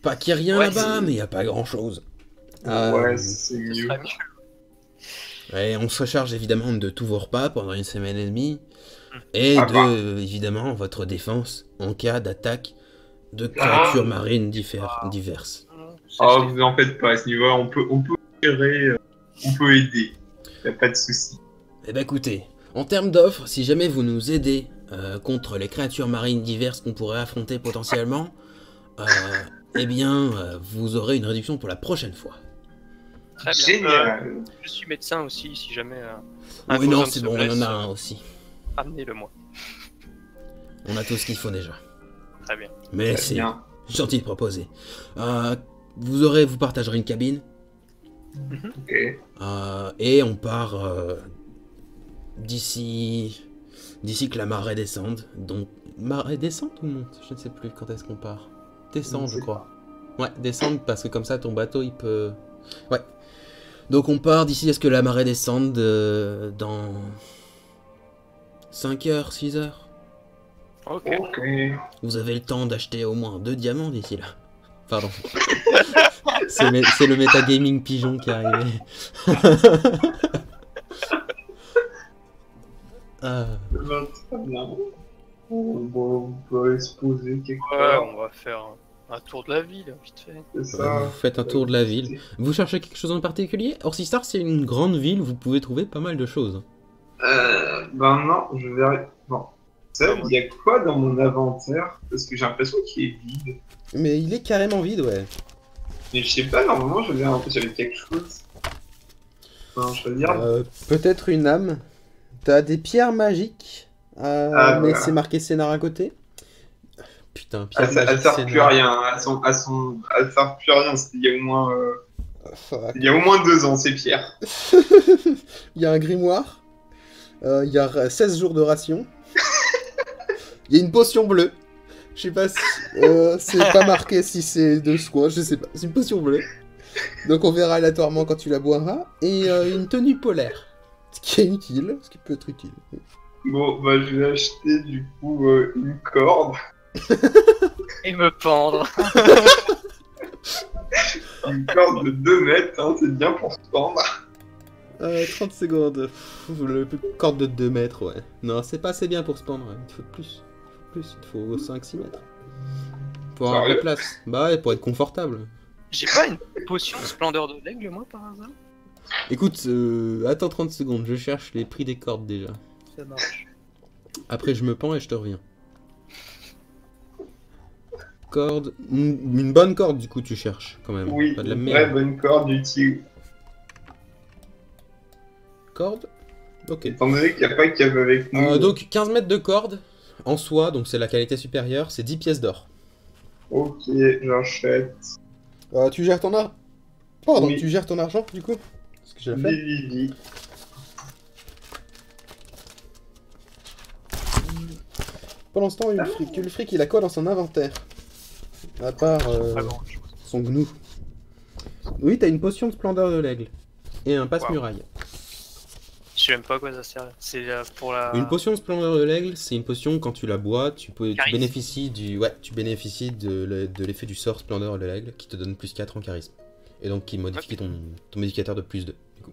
Pas qu'il y ait rien là-bas, mais il n'y a pas grand-chose. Ouais, c'est mieux. Et on se charge évidemment de tous vos repas pendant une semaine et demie. Et évidemment, votre défense en cas d'attaque de créatures marines diverses. Oh, vous en faites pas à ce niveau-là, on peut gérer, on peut aider. Y a pas de souci. Eh ben écoutez, en termes d'offres, si jamais vous nous aidez contre les créatures marines diverses qu'on pourrait affronter potentiellement, eh bien, vous aurez une réduction pour la prochaine fois. Très bien. Génial. Je suis médecin aussi, si jamais. Oui, non, c'est bon, il y en a un aussi. Amenez-le-moi. On a tout ce qu'il faut déjà. Très bien. Mais Très c'est bien. gentil de proposer. Vous partagerez une cabine. Ok. Et on part d'ici que la marée descende. Donc, marée descende ou monte? Je ne sais plus quand est-ce qu'on part. Descend, je crois. Ouais, descendre parce que comme ça ton bateau il peut... Ouais. Donc on part d'ici à ce que la marée descende dans 5 heures, 6 heures. Ok. Ok. Vous avez le temps d'acheter au moins 2 diamants d'ici là. Pardon. C'est le métagaming pigeon qui est arrivé. Très bien. On peut aller se poser quelque Ouais, part. on va faire un tour de la ville, vite fait. C'est ça. Vous faites un tour de la ville. Vous cherchez quelque chose en particulier? Orsistar, c'est une grande ville, vous pouvez trouver pas mal de choses. Ben non, je verrai. Bon. Ça, il y a quoi dans mon inventaire? Parce que j'ai l'impression qu'il est vide. Mais il est carrément vide, ouais. Mais je sais pas, normalement, j'avais l'impression qu'il y avait quelque chose. Enfin, je veux dire. Peut-être une âme. T'as des pierres magiques, mais voilà. c'est marqué scénar à côté. Putain, Elles pierre magique servent plus à rien. Elles servent plus à rien. C'était il y a au moins. Fuck. Il y a au moins 2 ans, ces pierres. Il y a un grimoire. Il y a 16 jours de ration. Il y a une potion bleue. Je sais pas si... c'est pas marqué si c'est de quoi, je sais pas. C'est une potion bleue. Donc on verra aléatoirement quand tu la boiras. Et une tenue polaire. Ce qui est utile, ce qui peut être utile. Bon, bah, je vais acheter du coup une corde. Et me pendre. Une corde de 2 mètres, hein, c'est bien pour se pendre. 30 secondes. Le corde de 2 mètres, ouais. Non, c'est pas assez bien pour se pendre. Il faut plus. Il faut 5-6 mètres. Pour avoir de la place. Bah ouais, pour être confortable. J'ai pas une potion splendeur de l'aigle, moi, par hasard? Écoute, attends 30 secondes, je cherche les prix des cordes déjà. Ça marche. Après, je me pends et je te reviens. Corde. Une bonne corde, du coup, tu cherches, quand même. Oui, Pas de la une merde. vraie bonne corde utile. Corde. Ok. Étant donné qu'il n'y a pas qu'il y avait avec nous. Donc, 15 mètres de corde, en soi, donc c'est la qualité supérieure, c'est 10 pièces d'or. Ok, j'achète. Tu gères ton argent. Pardon, Oui. tu gères ton argent, du coup? Ce que j'ai fait. Vivi. Pendant ce temps, Ulfric, il a quoi dans son inventaire? À part Pas grand chose. son gnou. Oui, t'as une potion de splendeur de l'aigle. Et un passe-muraille. Je sais même pas à quoi ça sert. C'est pour la. Une potion de splendeur de l'aigle, c'est une potion, quand tu la bois, tu Charisme. bénéficies de l'effet du sort splendeur de l'aigle, qui te donne plus 4 en charisme. Et donc qui modifie ton modificateur de plus 2, du coup.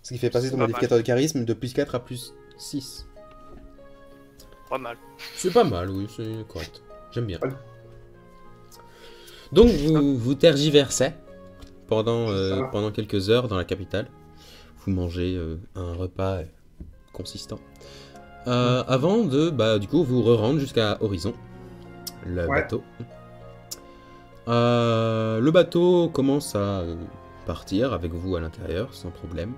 Ce qui fait passer C'est ton pas modificateur de charisme de plus 4 à plus 6. Pas mal. C'est pas mal, oui, c'est correct. J'aime bien. Ouais. Donc vous tergiversez pendant Ça. pendant quelques heures dans la capitale. Vous mangez un repas consistant. Avant de, du coup, vous re-rendre jusqu'à Horizon, le Ouais. bateau. Le bateau commence à partir avec vous à l'intérieur, sans problème.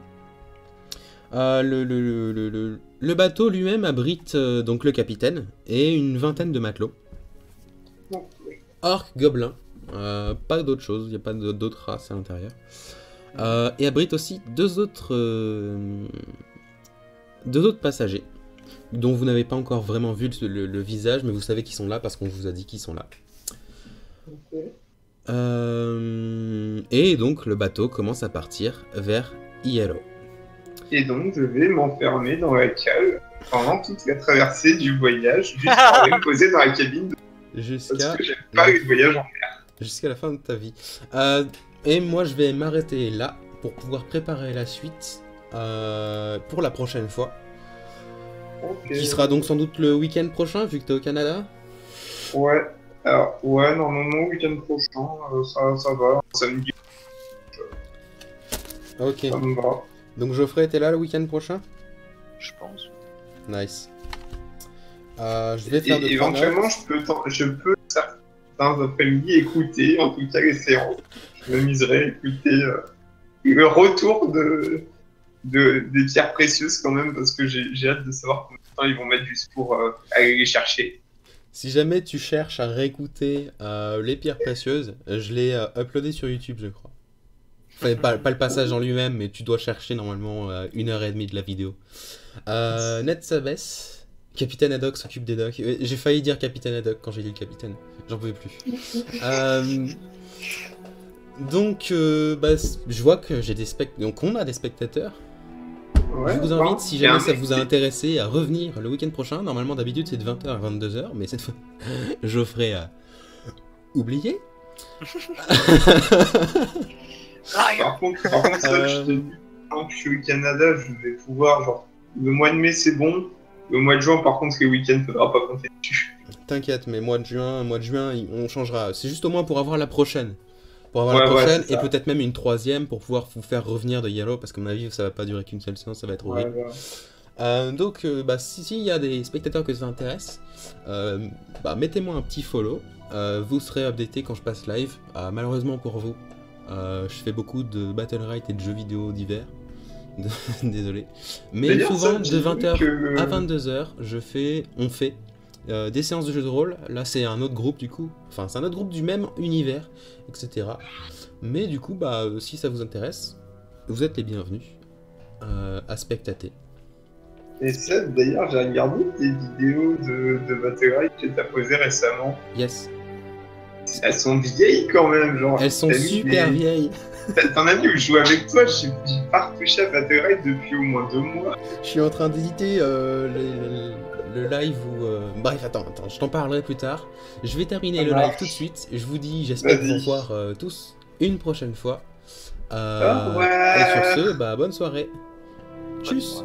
Le bateau lui-même abrite donc le capitaine et une vingtaine de matelots. Ok. Orques, gobelins, pas d'autre chose, il n'y a pas d'autres races à l'intérieur. Et abrite aussi deux autres passagers, dont vous n'avez pas encore vraiment vu le visage, mais vous savez qu'ils sont là parce qu'on vous a dit qu'ils sont là. Ok. Et donc le bateau commence à partir vers Iero. Et donc, je vais m'enfermer dans la cale pendant toute la traversée du voyage, juste pour aller me poser dans la cabine, parce Jusqu'à que j'aime pas le voyage en jusqu'à la fin de ta vie. Et moi je vais m'arrêter là pour pouvoir préparer la suite pour la prochaine fois. Ok. Qui sera donc sans doute le week-end prochain vu que t'es au Canada. Ouais. Alors, ouais, normalement, week-end prochain, ça va. Samedi, Ok. ça me va. Donc Geoffrey, t'es là le week-end prochain? Je pense. Nice. Je vais faire de Et éventuellement, je peux certains après-midi écouter, en tout cas les séances. Je m'amuserai à écouter le retour des pierres précieuses quand même, parce que j'ai hâte de savoir combien de temps ils vont mettre juste pour aller les chercher. Si jamais tu cherches à réécouter les pierres précieuses, je l'ai uploadé sur YouTube, je crois. Enfin, pas le passage en lui-même, mais tu dois chercher normalement 1h30 de la vidéo. Ned Sabes, Capitaine Haddock s'occupe des docks. J'ai failli dire Capitaine Haddock quand j'ai dit le capitaine. J'en pouvais plus. Donc, je vois que j'ai donc on a des spectateurs. Ouais, je vous invite, si jamais ça vous a intéressé, à revenir le week-end prochain. Normalement, d'habitude, c'est de 20h à 22h, mais cette fois, Geoffrey a oublié. Par contre, ça, je te dis, quand je suis au Canada, je vais pouvoir, genre, le mois de mai, c'est bon. Le mois de juin, par contre, les week-ends, faudra pas compter dessus. T'inquiète, mais mois de juin, on changera. C'est juste au moins pour avoir la prochaine. Pour avoir la prochaine, et peut-être même une troisième pour pouvoir vous faire revenir de Yellow, parce qu'à mon avis, ça va pas durer qu'une seule séance, ça va être horrible. Donc, s'il y a des spectateurs que ça intéresse, mettez-moi un petit follow. Vous serez updaté quand je passe live. Désolé pour vous. Je fais beaucoup de Battle Right et de jeux vidéo divers. Désolé. Mais souvent, de 20h à 22h, on fait des séances de jeux de rôle. Là, c'est un autre groupe du coup. Enfin, c'est un autre groupe du même univers, etc. Mais du coup, si ça vous intéresse, vous êtes les bienvenus à spectater. Et ça, d'ailleurs, j'ai regardé tes vidéos de Battle Right que t'as posées récemment. Yes. Elles sont vieilles quand même, genre. Elles sont super vieilles. T'en as mis où je joue avec toi, j'ai pas retouché à Battle Right depuis au moins 2 mois. Je suis en train d'éditer le live où... Bref, attends, je t'en parlerai plus tard. Je vais terminer le live tout de suite. Je vous dis, j'espère vous voir tous une prochaine fois. Et sur ce, bonne soirée. Tchuss.